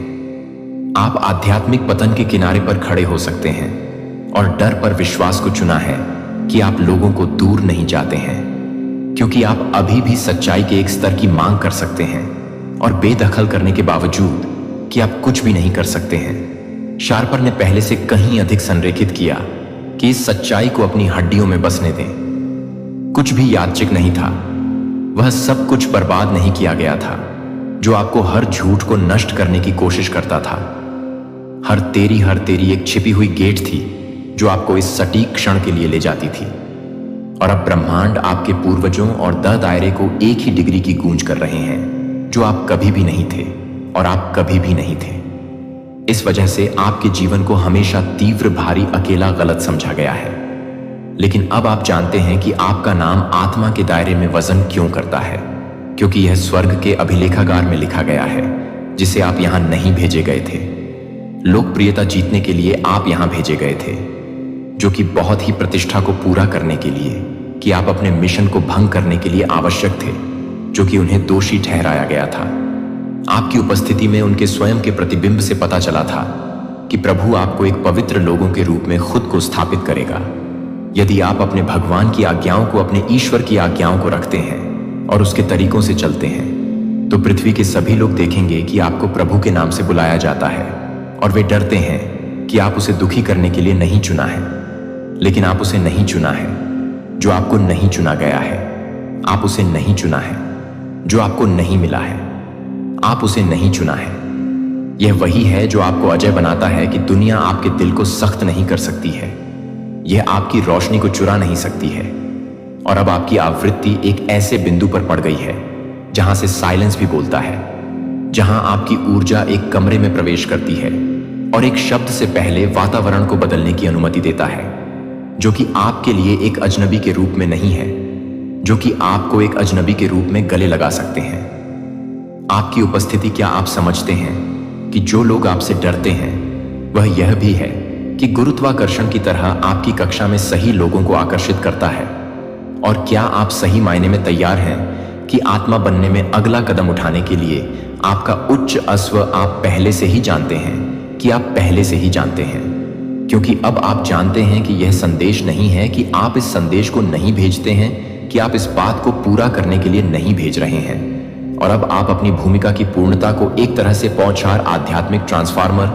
आप आध्यात्मिक पतन के किनारे पर खड़े हो सकते हैं और डर पर विश्वास को चुना है कि आप लोगों को दूर नहीं जाते हैं, क्योंकि आप अभी भी सच्चाई के एक स्तर की मांग कर सकते हैं और बेदखल करने के बावजूद कि आप कुछ भी नहीं कर सकते हैं। शार्पर ने पहले से कहीं अधिक संरेखित किया कि इस सच्चाई को अपनी हड्डियों में बसने दें। कुछ भी यादृच्छिक नहीं था। वह सब कुछ बर्बाद नहीं किया गया था जो आपको हर झूठ को नष्ट करने की कोशिश करता था। हर तेरी एक छिपी हुई गेट थी जो आपको इस सटीक क्षण के लिए ले जाती थी। और अब ब्रह्मांड आपके पूर्वजों और दायरे को एक ही डिग्री की गूंज कर रहे हैं जो आप कभी भी नहीं थे और आप कभी भी नहीं थे। इस वजह से आपके जीवन को हमेशा तीव्र, भारी, अकेला, गलत समझा गया है। लेकिन अब आप जानते हैं कि आपका नाम आत्मा के दायरे में वजन क्यों करता है, क्योंकि यह स्वर्ग के अभिलेखागार में लिखा गया है जिसे आप यहां नहीं भेजे गए थे। लोकप्रियता जीतने के लिए आप यहां भेजे गए थे, जो कि बहुत ही प्रतिष्ठा को पूरा करने के लिए, कि आप अपने मिशन को भंग करने के लिए आवश्यक थे, जो कि उन्हें दोषी ठहराया गया था। आपकी उपस्थिति में उनके स्वयं के प्रतिबिंब से पता चला था कि प्रभु आपको एक पवित्र लोगों के रूप में खुद को स्थापित करेगा। यदि आप अपने भगवान की आज्ञाओं को अपने ईश्वर की आज्ञाओं को रखते हैं और उसके तरीकों से चलते हैं, तो पृथ्वी के सभी लोग देखेंगे कि आपको प्रभु के नाम से बुलाया जाता है और वे डरते हैं कि आप उसे दुखी करने के लिए नहीं चुना है। लेकिन आप उसे नहीं चुना है जो आपको नहीं चुना गया है। आप उसे नहीं चुना है जो आपको नहीं मिला है। आप उसे नहीं चुना है। यह वही है जो आपको अजय बनाता है कि दुनिया आपके दिल को सख्त नहीं कर सकती है। यह आपकी रोशनी को चुरा नहीं सकती है। और अब आपकी आवृत्ति एक ऐसे बिंदु पर पड़ गई है जहां से साइलेंस भी बोलता है, जहां आपकी ऊर्जा एक कमरे में प्रवेश करती है और एक शब्द से पहले वातावरण को बदलने की अनुमति देता है, जो कि आपके लिए एक अजनबी के रूप में नहीं है, जो कि आपको एक अजनबी के रूप में गले लगा सकते हैं। आपकी उपस्थिति, क्या आप समझते हैं कि जो लोग आपसे डरते हैं वह यह भी है कि गुरुत्वाकर्षण की तरह आपकी कक्षा में सही लोगों को आकर्षित करता है? और क्या आप सही मायने में तैयार हैं कि आत्मा बनने में अगला कदम उठाने के लिए आपका उच्च अश्व आप पहले से ही जानते हैं कि आप पहले से ही जानते हैं? क्योंकि अब आप जानते हैं कि यह संदेश नहीं है कि आप इस संदेश को नहीं भेजते हैं, कि आप इस बात को पूरा करने के लिए नहीं भेज रहे हैं। और अब आप अपनी भूमिका की पूर्णता को एक तरह से पौछार आध्यात्मिक ट्रांसफार्मर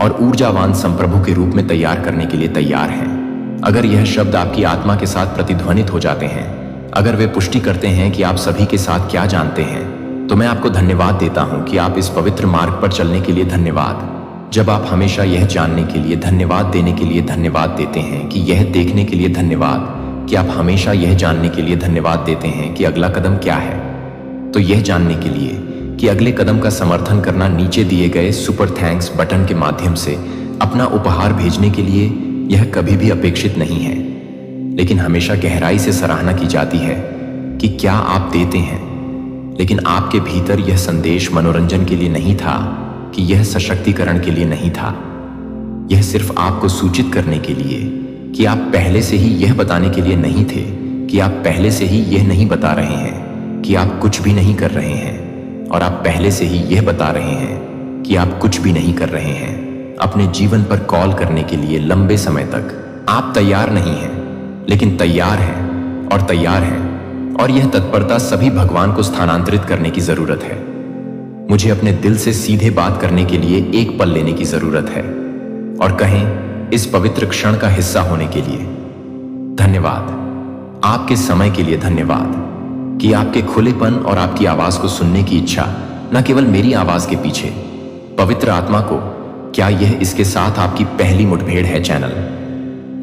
और ऊर्जावान संप्रभु के रूप में तैयार करने के लिए तैयार हैं। अगर यह शब्द आपकी आत्मा के साथ प्रतिध्वनित हो जाते हैं, अगर वे पुष्टि करते हैं कि आप सभी के साथ क्या जानते हैं, तो मैं आपको धन्यवाद देता हूं कि आप इस पवित्र मार्ग पर चलने के लिए धन्यवाद। जब आप हमेशा यह जानने के लिए धन्यवाद देने के लिए धन्यवाद देते हैं कि यह देखने के लिए धन्यवाद कि आप हमेशा यह जानने के लिए धन्यवाद देते हैं कि अगला कदम क्या है, तो यह जानने के लिए कि अगले कदम का समर्थन करना नीचे दिए गए सुपर थैंक्स बटन के माध्यम से अपना उपहार भेजने के लिए यह कभी भी अपेक्षित नहीं है, लेकिन हमेशा गहराई से सराहना की जाती है कि क्या आप देते हैं। लेकिन आपके भीतर यह संदेश मनोरंजन के लिए नहीं था, कि यह सशक्तिकरण के लिए नहीं था। यह सिर्फ आपको सूचित करने के लिए कि आप पहले से ही यह बताने के लिए नहीं थे, कि आप पहले से ही यह नहीं बता रहे हैं कि आप कुछ भी नहीं कर रहे हैं, और आप पहले से ही यह बता रहे हैं कि आप कुछ भी नहीं कर रहे हैं। अपने जीवन पर कॉल करने के लिए लंबे समय तक आप तैयार नहीं हैं, लेकिन तैयार हैं और तैयार हैं, और यह तत्परता सभी भगवान को स्थानांतरित करने की जरूरत है। मुझे अपने दिल से सीधे बात करने के लिए एक पल लेने की जरूरत है, और कहें इस पवित्र क्षण का हिस्सा होने के लिए धन्यवाद। आपके समय के लिए धन्यवाद कि आपके खुलेपन और आपकी आवाज को सुनने की इच्छा न केवल मेरी आवाज के पीछे। पवित्र आत्मा को, क्या यह इसके साथ आपकी पहली मुठभेड़ है चैनल,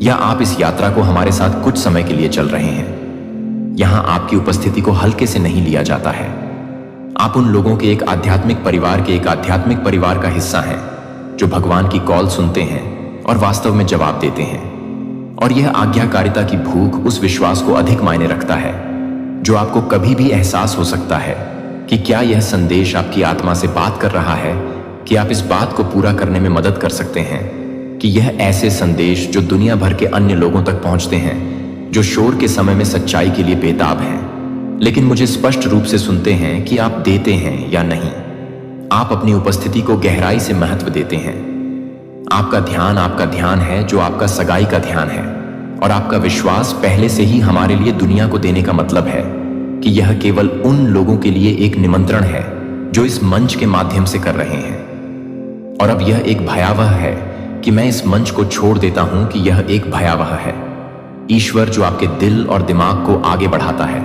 या आप इस यात्रा को हमारे साथ कुछ समय के लिए चल रहे हैं? यहां आपकी उपस्थिति को हल्के से नहीं लिया जाता है। आप उन लोगों के एक आध्यात्मिक परिवार का हिस्सा हैं जो भगवान की कॉल सुनते हैं और वास्तव में जवाब देते हैं। और यह आज्ञाकारिता की भूख उस विश्वास को अधिक मायने रखता है जो आपको कभी भी एहसास हो सकता है कि क्या यह संदेश आपकी आत्मा से बात कर रहा है, कि आप इस बात को पूरा करने में मदद कर सकते हैं कि यह ऐसे संदेश जो दुनिया भर के अन्य लोगों तक पहुंचते हैं, जो शोर के समय में सच्चाई के लिए बेताब हैं, लेकिन मुझे स्पष्ट रूप से सुनते हैं कि आप देते हैं या नहीं। आप अपनी उपस्थिति को गहराई से महत्व देते हैं। आपका ध्यान है जो आपका सगाई का ध्यान है, और आपका विश्वास पहले से ही हमारे लिए दुनिया को देने का मतलब है कि यह केवल उन लोगों के लिए एक निमंत्रण है जो इस मंच के माध्यम से कर रहे हैं। और अब यह एक भयावह है कि मैं इस मंच को छोड़ देता हूं कि यह एक भयावह है। ईश्वर जो आपके दिल और दिमाग को आगे बढ़ाता है।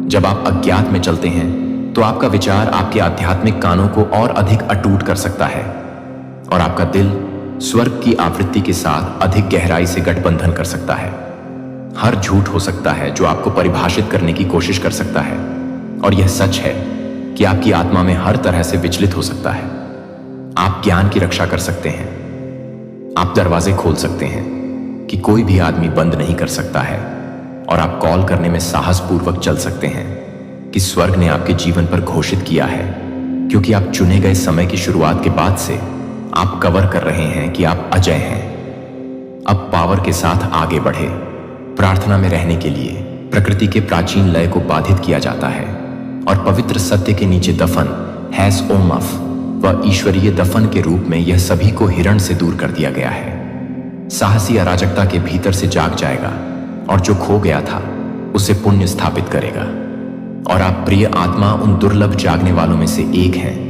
जब आप अज्ञात में चलते हैं तो आपका विचार आपके आध्यात्मिक कानों को और अधिक अटूट कर सकता है, और आपका दिल स्वर्ग की आवृत्ति के साथ अधिक गहराई से गठबंधन कर सकता है। हर झूठ हो सकता है जो आपको परिभाषित करने की कोशिश कर सकता है, और यह सच है कि आपकी आत्मा में हर तरह से विचलित हो सकता है। आप ज्ञान की रक्षा कर सकते हैं। आप दरवाजे खोल सकते हैं कि कोई भी आदमी बंद नहीं कर सकता है, और आप कॉल करने में साहसपूर्वक चल सकते हैं कि स्वर्ग ने आपके जीवन पर घोषित किया है, क्योंकि आप चुने गए समय की शुरुआत के बाद से आप कवर कर रहे हैं कि आप अजय हैं। अब पावर के साथ आगे बढ़े। प्रार्थना में रहने के लिए प्रकृति के प्राचीन लय को बाधित किया जाता है, और पवित्र सत्य के नीचे दफन हैस ओमफ व ईश्वरीय दफन के रूप में यह सभी को हिरण से दूर कर दिया गया है। साहसी अराजकता के भीतर से जाग जाएगा, और जो खो गया था उसे पुण्य स्थापित करेगा। और आप प्रिय आत्मा उन दुर्लभ जागने वालों में से एक हैं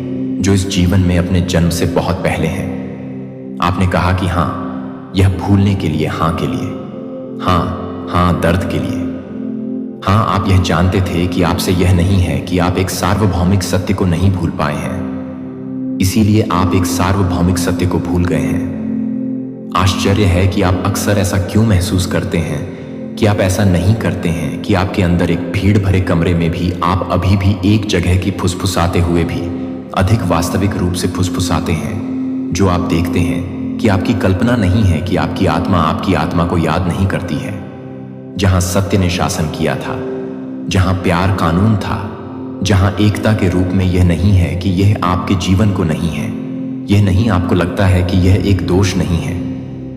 जो इस जीवन में अपने जन्म से बहुत पहले हैं। आपने कहा कि हाँ, यह भूलने के लिए, हाँ के लिए, हाँ दर्द के लिए। हाँ, आप यह जानते थे कि आपसे यह नहीं है कि आप एक सार्वभौमिक सत्य को नहीं भूल पाए हैं, इसीलिए आप एक सार्वभौमिक सत्य को भूल गए हैं। आश्चर्य है कि आप अक्सर ऐसा क्यों महसूस करते हैं कि आप ऐसा नहीं करते हैं, कि आपके अंदर एक भीड़ भरे कमरे में भी आप अभी भी एक जगह की फुसफुसाते हुए भी अधिक वास्तविक रूप से फुसफुसाते हैं, जो आप देखते हैं कि आपकी कल्पना नहीं है कि आपकी आत्मा को याद नहीं करती है। जहां सत्य ने शासन किया था, जहां प्यार कानून था, जहां एकता के रूप में यह नहीं है कि यह आपके जीवन को नहीं है, यह नहीं आपको लगता है कि यह एक दोष नहीं है,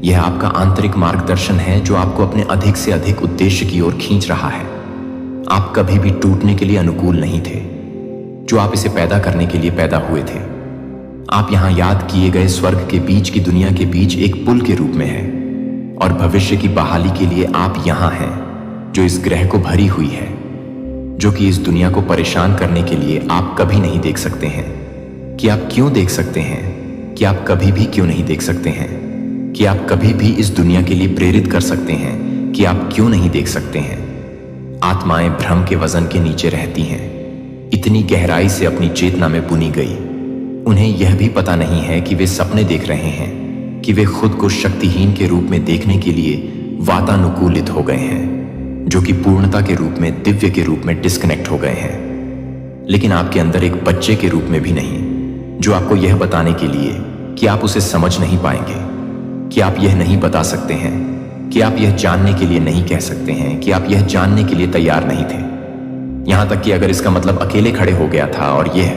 यह आपका आंतरिक मार्गदर्शन है जो आपको अपने अधिक से अधिक उद्देश्य की ओर खींच रहा है। आप कभी भी टूटने के लिए अनुकूल नहीं थे, जो आप इसे पैदा करने के लिए पैदा हुए थे। आप यहां याद किए गए स्वर्ग के बीच की दुनिया के बीच एक पुल के रूप में हैं, और भविष्य की बहाली के लिए आप यहां हैं जो इस ग्रह को भरी हुई है, जो कि इस दुनिया को परेशान करने के लिए आप कभी नहीं देख सकते हैं। कि आप क्यों देख सकते हैं, कि आप कभी भी क्यों नहीं देख सकते हैं, कि आप कभी भी इस दुनिया के लिए प्रेरित कर सकते हैं, कि आप क्यों नहीं देख सकते हैं। आत्माएं भ्रम के वजन के नीचे रहती हैं, इतनी गहराई से अपनी चेतना में बुनी गई। उन्हें यह भी पता नहीं है कि वे सपने देख रहे हैं, कि वे खुद को शक्तिहीन के रूप में देखने के लिए वातानुकूलित हो गए हैं, जो कि पूर्णता के रूप में, दिव्य के रूप में डिस्कनेक्ट हो गए हैं। लेकिन आपके अंदर एक बच्चे के रूप में भी नहीं, जो आपको यह बताने के लिए कि आप उसे समझ नहीं पाएंगे, कि आप यह नहीं बता सकते हैं, कि आप यह जानने के लिए नहीं कह सकते हैं, कि आप यह जानने के लिए तैयार नहीं थे। यहां तक कि अगर इसका मतलब अकेले खड़े हो गया था, और यह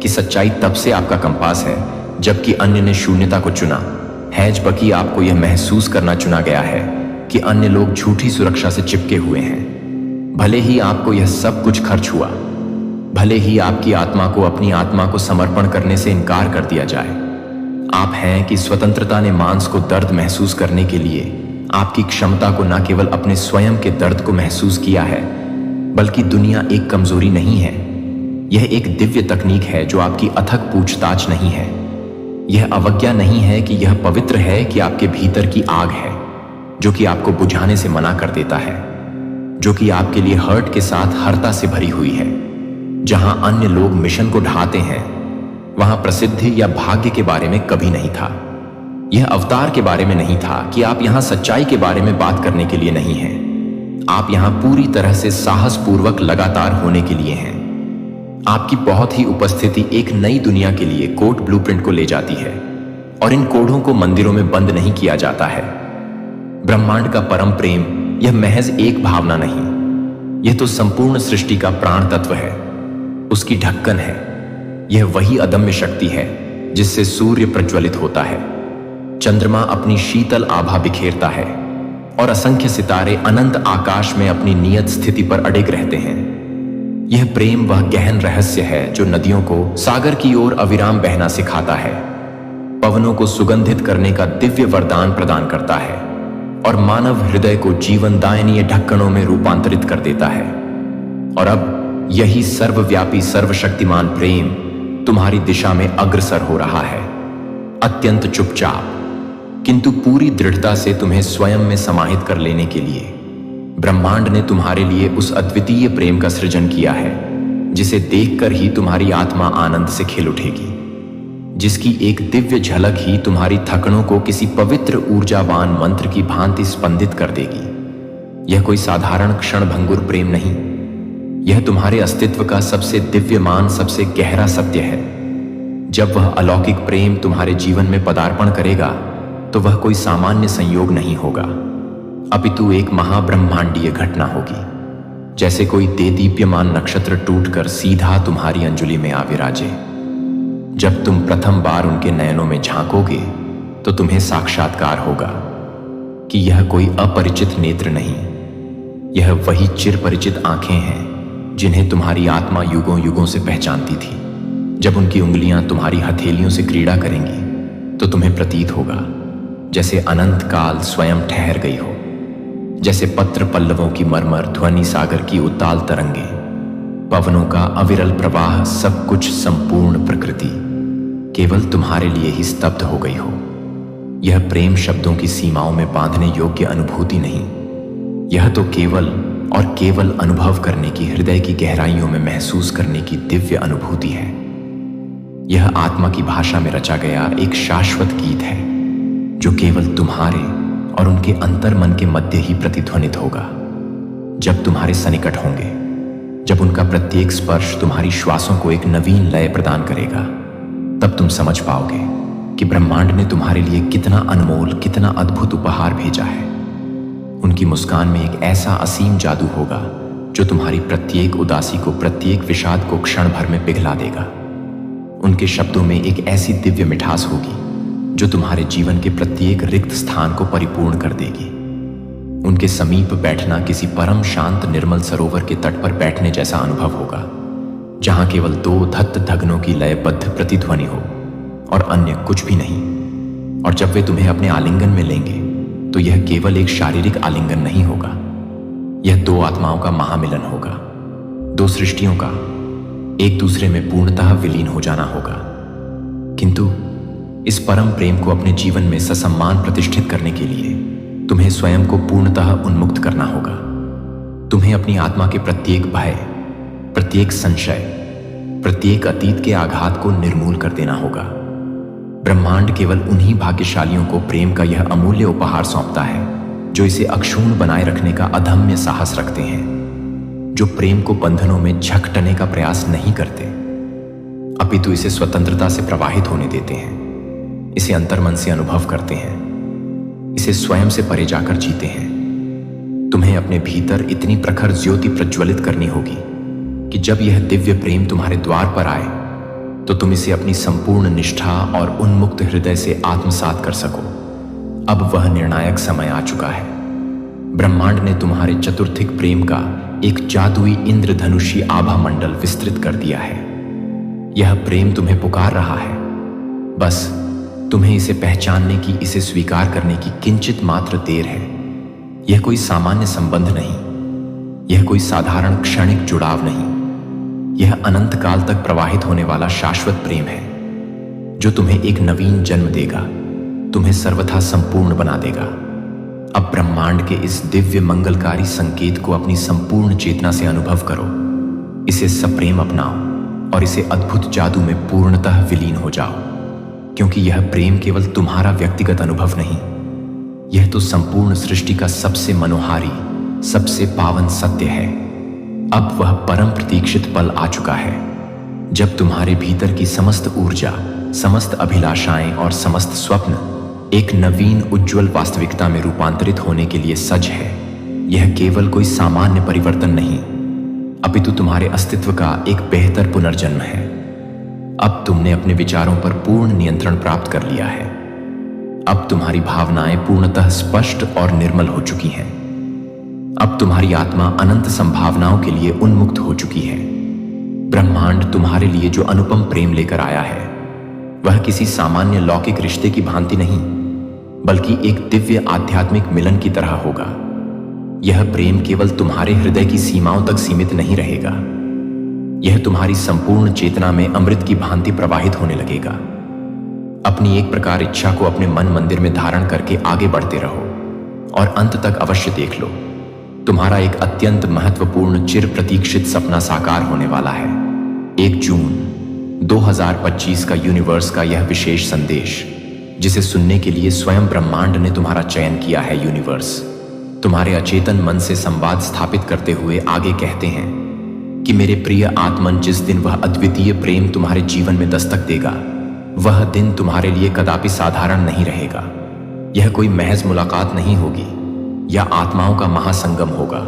कि सच्चाई तब से आपका कंपास है जबकि अन्य ने शून्यता को चुना है, जबकि आपको यह महसूस करना चुना गया है कि अन्य लोग झूठी सुरक्षा से चिपके हुए हैं। भले ही आपको यह सब कुछ खर्च हुआ, भले ही आपकी आत्मा को अपनी आत्मा को समर्पण करने से इनकार कर दिया जाए, आप हैं कि स्वतंत्रता ने मांस को दर्द महसूस करने के लिए आपकी क्षमता को न केवल अपने स्वयं के दर्द को महसूस किया है, बल्कि दुनिया एक कमजोरी नहीं है, यह एक दिव्य तकनीक है जो आपकी अथक पूछताछ नहीं है। यह अवज्ञा नहीं है कि यह पवित्र है कि आपके भीतर की आग है जो कि आपको बुझाने से मना कर देता है, जो कि आपके लिए हर्ट के साथ हरता से भरी हुई है। जहां अन्य लोग मिशन को ढाते हैं, वहां प्रसिद्धि या भाग्य के बारे में कभी नहीं था। यह अवतार के बारे में नहीं था कि आप यहां सच्चाई के बारे में बात करने के लिए नहीं हैं। आप यहां पूरी तरह से साहसपूर्वक लगातार होने के लिए हैं। आपकी बहुत ही उपस्थिति एक नई दुनिया के लिए कोड ब्लूप्रिंट को ले जाती है और इन कोडों को मंदिरों में बंद नहीं किया जाता है। ब्रह्मांड का परम प्रेम यह महज एक भावना नहीं, यह तो संपूर्ण सृष्टि का प्राण तत्व है, उसकी ढक्कन है। यह वही अदम्य शक्ति है जिससे सूर्य प्रज्वलित होता है, चंद्रमा अपनी शीतल आभा बिखेरता है और असंख्य सितारे अनंत आकाश में अपनी नियत स्थिति पर अडिग रहते हैं। यह प्रेम वह गहन रहस्य है जो नदियों को सागर की ओर अविराम बहना सिखाता है, पवनों को सुगंधित करने का दिव्य वरदान प्रदान करता है और मानव हृदय को जीवनदायनीय ढक्कनों में रूपांतरित कर देता है। और अब यही सर्वव्यापी सर्वशक्तिमान प्रेम तुम्हारी दिशा में अग्रसर हो रहा है, अत्यंत चुपचाप किंतु पूरी दृढ़ता से तुम्हें स्वयं में समाहित कर लेने के लिए। ब्रह्मांड ने तुम्हारे लिए उस अद्वितीय प्रेम का सृजन किया है जिसे देखकर ही तुम्हारी आत्मा आनंद से खिल उठेगी, जिसकी एक दिव्य झलक ही तुम्हारी थकनों को किसी पवित्र ऊर्जावान मंत्र की भांति स्पंदित कर देगी। यह कोई साधारण क्षणभंगुर प्रेम नहीं, यह तुम्हारे अस्तित्व का सबसे दिव्यमान, सबसे गहरा सत्य है। जब वह अलौकिक प्रेम तुम्हारे जीवन में पदार्पण करेगा तो वह कोई सामान्य संयोग नहीं होगा, अपितु एक महाब्रह्मांडीय घटना होगी। जैसे कोई देदीप्यमान नक्षत्र टूटकर सीधा तुम्हारी अंजुलि में आ विराजे। जब तुम प्रथम बार उनके नयनों में झांकोगे तो तुम्हें साक्षात्कार होगा कि यह कोई अपरिचित नेत्र नहीं, यह वही चिरपरिचित आंखें हैं जिन्हें तुम्हारी आत्मा युगों युगों से पहचानती थी। जब उनकी उंगलियां तुम्हारी हथेलियों से क्रीड़ा करेंगी तो तुम्हें प्रतीत होगा जैसे अनंत काल स्वयं ठहर गई हो, जैसे पत्र पल्लवों की मरमर ध्वनि सागर की उताल तरंगे, पवनों का अविरल प्रवाह, सब कुछ संपूर्ण प्रकृति केवल तुम्हारे लिए ही स्तब्ध हो गई हो। यह प्रेम शब्दों की सीमाओं में बांधने योग्य अनुभूति नहीं, यह तो केवल और केवल अनुभव करने की, हृदय की गहराइयों में महसूस करने की दिव्य अनुभूति है। यह आत्मा की भाषा में रचा गया एक शाश्वत गीत है जो केवल तुम्हारे और उनके अंतर मन के मध्य ही प्रतिध्वनित होगा। जब तुम्हारे सनिकट होंगे, जब उनका प्रत्येक स्पर्श तुम्हारी श्वासों को एक नवीन लय प्रदान करेगा, तब तुम समझ पाओगे कि ब्रह्मांड ने तुम्हारे लिए कितना अनमोल, कितना अद्भुत उपहार भेजा है। उनकी मुस्कान में एक ऐसा असीम जादू होगा जो तुम्हारी प्रत्येक उदासी को, प्रत्येक विषाद को क्षण भर में पिघला देगा। उनके शब्दों में एक ऐसी दिव्य मिठास होगी जो तुम्हारे जीवन के प्रत्येक रिक्त स्थान को परिपूर्ण कर देगी। उनके समीप बैठना किसी परम शांत निर्मल सरोवर के तट पर बैठने जैसा अनुभव होगा, जहां केवल दो धत्त धगनों की लयबद्ध प्रतिध्वनि हो और अन्य कुछ भी नहीं। और जब वे तुम्हें अपने आलिंगन में लेंगे तो यह केवल एक शारीरिक आलिंगन नहीं होगा, यह दो आत्माओं का महामिलन होगा, दो सृष्टियों का एक दूसरे में पूर्णतः विलीन हो जाना होगा। किंतु इस परम प्रेम को अपने जीवन में ससम्मान प्रतिष्ठित करने के लिए तुम्हें स्वयं को पूर्णतः उन्मुक्त करना होगा। तुम्हें अपनी आत्मा के प्रत्येक भय, प्रत्येक संशय, प्रत्येक अतीत के आघात को निर्मूल कर देना होगा। ब्रह्मांड केवल उन्हीं भाग्यशालियों को प्रेम का यह अमूल्य उपहार सौंपता है जो इसे अक्षुण्ण बनाए रखने का अदम्य साहस रखते हैं, जो प्रेम को बंधनों में झकटने का प्रयास नहीं करते, अपितु इसे स्वतंत्रता से प्रवाहित होने देते हैं, इसे अंतर्मन से अनुभव करते हैं, इसे स्वयं से परे जाकर जीते हैं। तुम्हें अपने भीतर इतनी प्रखर ज्योति प्रज्वलित करनी होगी कि जब यह दिव्य प्रेम तुम्हारे द्वार पर आए तो तुम इसे अपनी संपूर्ण निष्ठा और उन्मुक्त हृदय से आत्मसात कर सको। अब वह निर्णायक समय आ चुका है। ब्रह्मांड ने तुम्हारे चतुर्थिक प्रेम का एक जादुई इंद्रधनुषी आभा मंडल विस्तृत कर दिया है। यह प्रेम तुम्हें पुकार रहा है, बस तुम्हें इसे पहचानने की, इसे स्वीकार करने की किंचित मात्र देर है। यह कोई सामान्य संबंध नहीं, यह कोई साधारण क्षणिक जुड़ाव नहीं, यह अनंत काल तक प्रवाहित होने वाला शाश्वत प्रेम है जो तुम्हें एक नवीन जन्म देगा, तुम्हें सर्वथा संपूर्ण बना देगा। अब ब्रह्मांड के इस दिव्य मंगलकारी संकेत को अपनी संपूर्ण चेतना से अनुभव करो, इसे सप्रेम अपनाओ और इसे अद्भुत जादू में पूर्णतः विलीन हो जाओ, क्योंकि यह प्रेम केवल तुम्हारा व्यक्तिगत अनुभव नहीं, यह तो संपूर्ण सृष्टि का सबसे मनोहारी, सबसे पावन सत्य है। अब वह परम प्रतीक्षित पल आ चुका है जब तुम्हारे भीतर की समस्त ऊर्जा, समस्त अभिलाषाएं और समस्त स्वप्न एक नवीन उज्जवल वास्तविकता में रूपांतरित होने के लिए सज है। यह केवल कोई सामान्य परिवर्तन नहीं, अपितु तुम्हारे अस्तित्व का एक बेहतर पुनर्जन्म है। अब तुमने अपने विचारों पर पूर्ण नियंत्रण प्राप्त कर लिया है। अब तुम्हारी भावनाएं पूर्णतः स्पष्ट और निर्मल हो चुकी हैं। अब तुम्हारी आत्मा अनंत संभावनाओं के लिए उन्मुक्त हो चुकी है। ब्रह्मांड तुम्हारे लिए जो अनुपम प्रेम लेकर आया है वह किसी सामान्य लौकिक रिश्ते की भांति नहीं, बल्कि एक दिव्य आध्यात्मिक मिलन की तरह होगा। यह प्रेम केवल तुम्हारे हृदय की सीमाओं तक सीमित नहीं रहेगा, यह तुम्हारी संपूर्ण चेतना में अमृत की भांति प्रवाहित होने लगेगा। अपनी एक प्रकार इच्छा को अपने मन मंदिर में धारण करके आगे बढ़ते रहो और अंत तक अवश्य देख लो, तुम्हारा एक अत्यंत महत्वपूर्ण चिर प्रतीक्षित सपना साकार होने वाला है। 1 जून 2025 का यूनिवर्स का यह विशेष संदेश, जिसे सुनने के लिए स्वयं ब्रह्मांड ने तुम्हारा चयन किया है। यूनिवर्स तुम्हारे अचेतन मन से संवाद स्थापित करते हुए आगे कहते हैं कि मेरे प्रिय आत्मन, जिस दिन वह अद्वितीय प्रेम तुम्हारे जीवन में दस्तक देगा, वह दिन तुम्हारे लिए कदापि साधारण नहीं रहेगा। यह कोई महज मुलाकात नहीं होगी या आत्माओं का महासंगम होगा।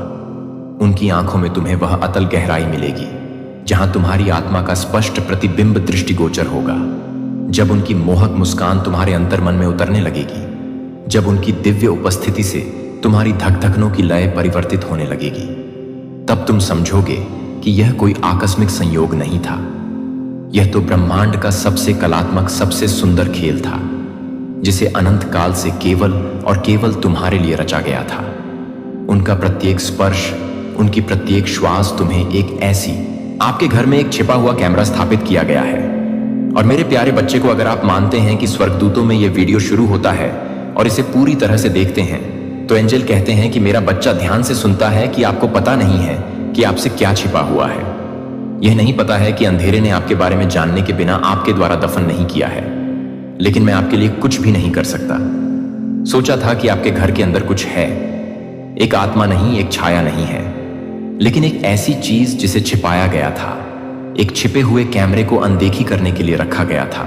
उनकी आंखों में तुम्हें वह अतल गहराई मिलेगी जहां तुम्हारी आत्मा का स्पष्ट प्रतिबिंब दृष्टिगोचर होगा। जब उनकी मोहक मुस्कान तुम्हारे अंतर्मन में उतरने लगेगी, जब उनकी दिव्य उपस्थिति से तुम्हारी धक-धकनों की लय परिवर्तित होने लगेगी, तब तुम समझोगे कि यह कोई आकस्मिक संयोग नहीं था। यह तो ब्रह्मांड का सबसे कलात्मक, सबसे सुंदर खेल था, जिसे अनंत काल से केवल और केवल तुम्हारे लिए रचा गया था। उनका प्रत्येक स्पर्श, उनकी प्रत्येक श्वास तुम्हें एक ऐसी, आपके घर में एक छिपा हुआ कैमरा स्थापित किया गया है। और मेरे प्यारे बच्चे को, अगर आप मानते हैं कि स्वर्गदूतों में यह वीडियो शुरू होता है और इसे पूरी तरह से देखते हैं, तो एंजल कहते हैं कि मेरा बच्चा ध्यान से सुनता है कि आपको पता नहीं है कि आपसे क्या छिपा हुआ है। यह नहीं पता है कि अंधेरे ने आपके बारे में जानने के बिना आपके द्वारा दफन नहीं किया है, लेकिन मैं आपके लिए कुछ भी नहीं कर सकता। सोचा था कि आपके घर के अंदर कुछ है, एक आत्मा नहीं, एक छाया नहीं है, लेकिन एक ऐसी चीज जिसे छिपाया गया था। एक छिपे हुए कैमरे को अनदेखी करने के लिए रखा गया था।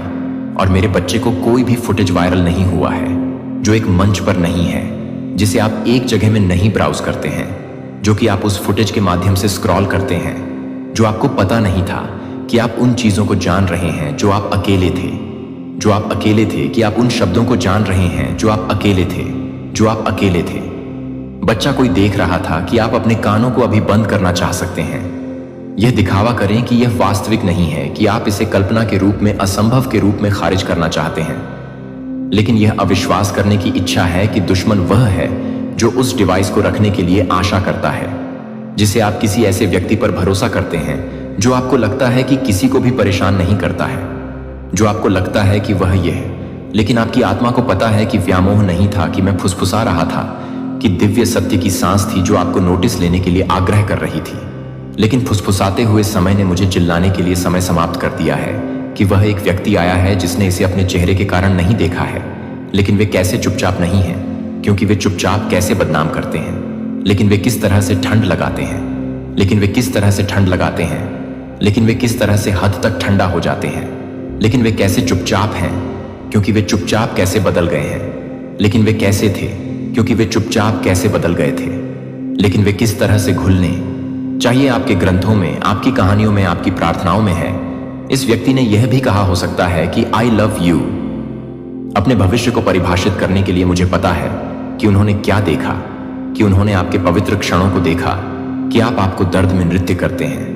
और मेरे बच्चे को कोई भी फुटेज वायरल नहीं हुआ है जो एक मंच पर नहीं है, जिसे आप एक जगह में नहीं ब्राउज करते हैं, जो कि आप उस फुटेज के माध्यम से स्क्रॉल करते हैं, जो आपको पता नहीं था कि आप उन चीजों को जान रहे हैं जो आप अकेले थे, जो आप अकेले थे, कि आप उन शब्दों को जान रहे हैं जो आप अकेले थे, जो आप अकेले थे। बच्चा कोई देख रहा था कि आप अपने कानों को अभी बंद करना चाह सकते हैं। यह दिखावा करें कि यह वास्तविक नहीं है, कि आप इसे कल्पना के रूप में, असंभव के रूप में खारिज करना चाहते हैं। लेकिन यह अविश्वास करने की इच्छा है कि दुश्मन वह है जो उस डिवाइस को रखने के लिए आशा करता है, जिसे आप किसी ऐसे व्यक्ति पर भरोसा करते हैं जो आपको लगता है कि किसी को भी परेशान नहीं करता है, जो आपको लगता है कि वह यह है। लेकिन आपकी आत्मा को पता है कि व्यामोह नहीं था कि मैं फुसफुसा रहा था, कि दिव्य सत्य की सांस थी जो आपको नोटिस लेने के लिए आग्रह कर रही थी। लेकिन फुसफुसाते हुए समय ने मुझे चिल्लाने के लिए समय समाप्त कर दिया है कि वह एक व्यक्ति आया है जिसने इसे अपने चेहरे के कारण नहीं देखा है। लेकिन वे कैसे चुपचाप नहीं हैं, क्योंकि वे चुपचाप कैसे बदनाम करते हैं, लेकिन वे किस तरह से ठंड लगाते हैं, लेकिन वे किस तरह से ठंड लगाते हैं, लेकिन वे किस तरह से हद तक ठंडा हो जाते हैं। लेकिन वे कैसे चुपचाप हैं, क्योंकि वे चुपचाप कैसे बदल गए हैं। लेकिन वे कैसे थे, क्योंकि वे चुपचाप कैसे बदल गए थे। लेकिन वे किस तरह से घुलने चाहिए आपके ग्रंथों में, आपकी कहानियों में, आपकी प्रार्थनाओं में है। इस व्यक्ति ने यह भी कहा हो सकता है कि आई लव यू। अपने भविष्य को परिभाषित करने के लिए मुझे पता है कि उन्होंने क्या देखा, कि उन्होंने आपके पवित्र क्षणों को देखा, कि आप आपको दर्द में नृत्य करते हैं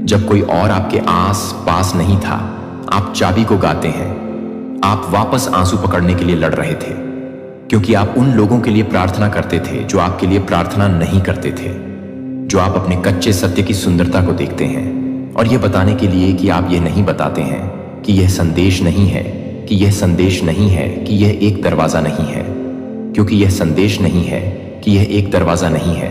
जब कोई और आपके आस पास नहीं था। आप चाबी को गाते हैं, आप वापस आंसू पकड़ने के लिए लड़ रहे थे, क्योंकि आप उन लोगों के लिए प्रार्थना करते थे जो आपके लिए प्रार्थना नहीं करते थे, जो आप अपने कच्चे सत्य की सुंदरता को देखते हैं और यह बताने के लिए कि आप यह नहीं बताते हैं कि यह संदेश नहीं है, कि यह संदेश नहीं है कि यह एक दरवाजा नहीं है, क्योंकि यह संदेश नहीं है कि यह एक दरवाजा नहीं है।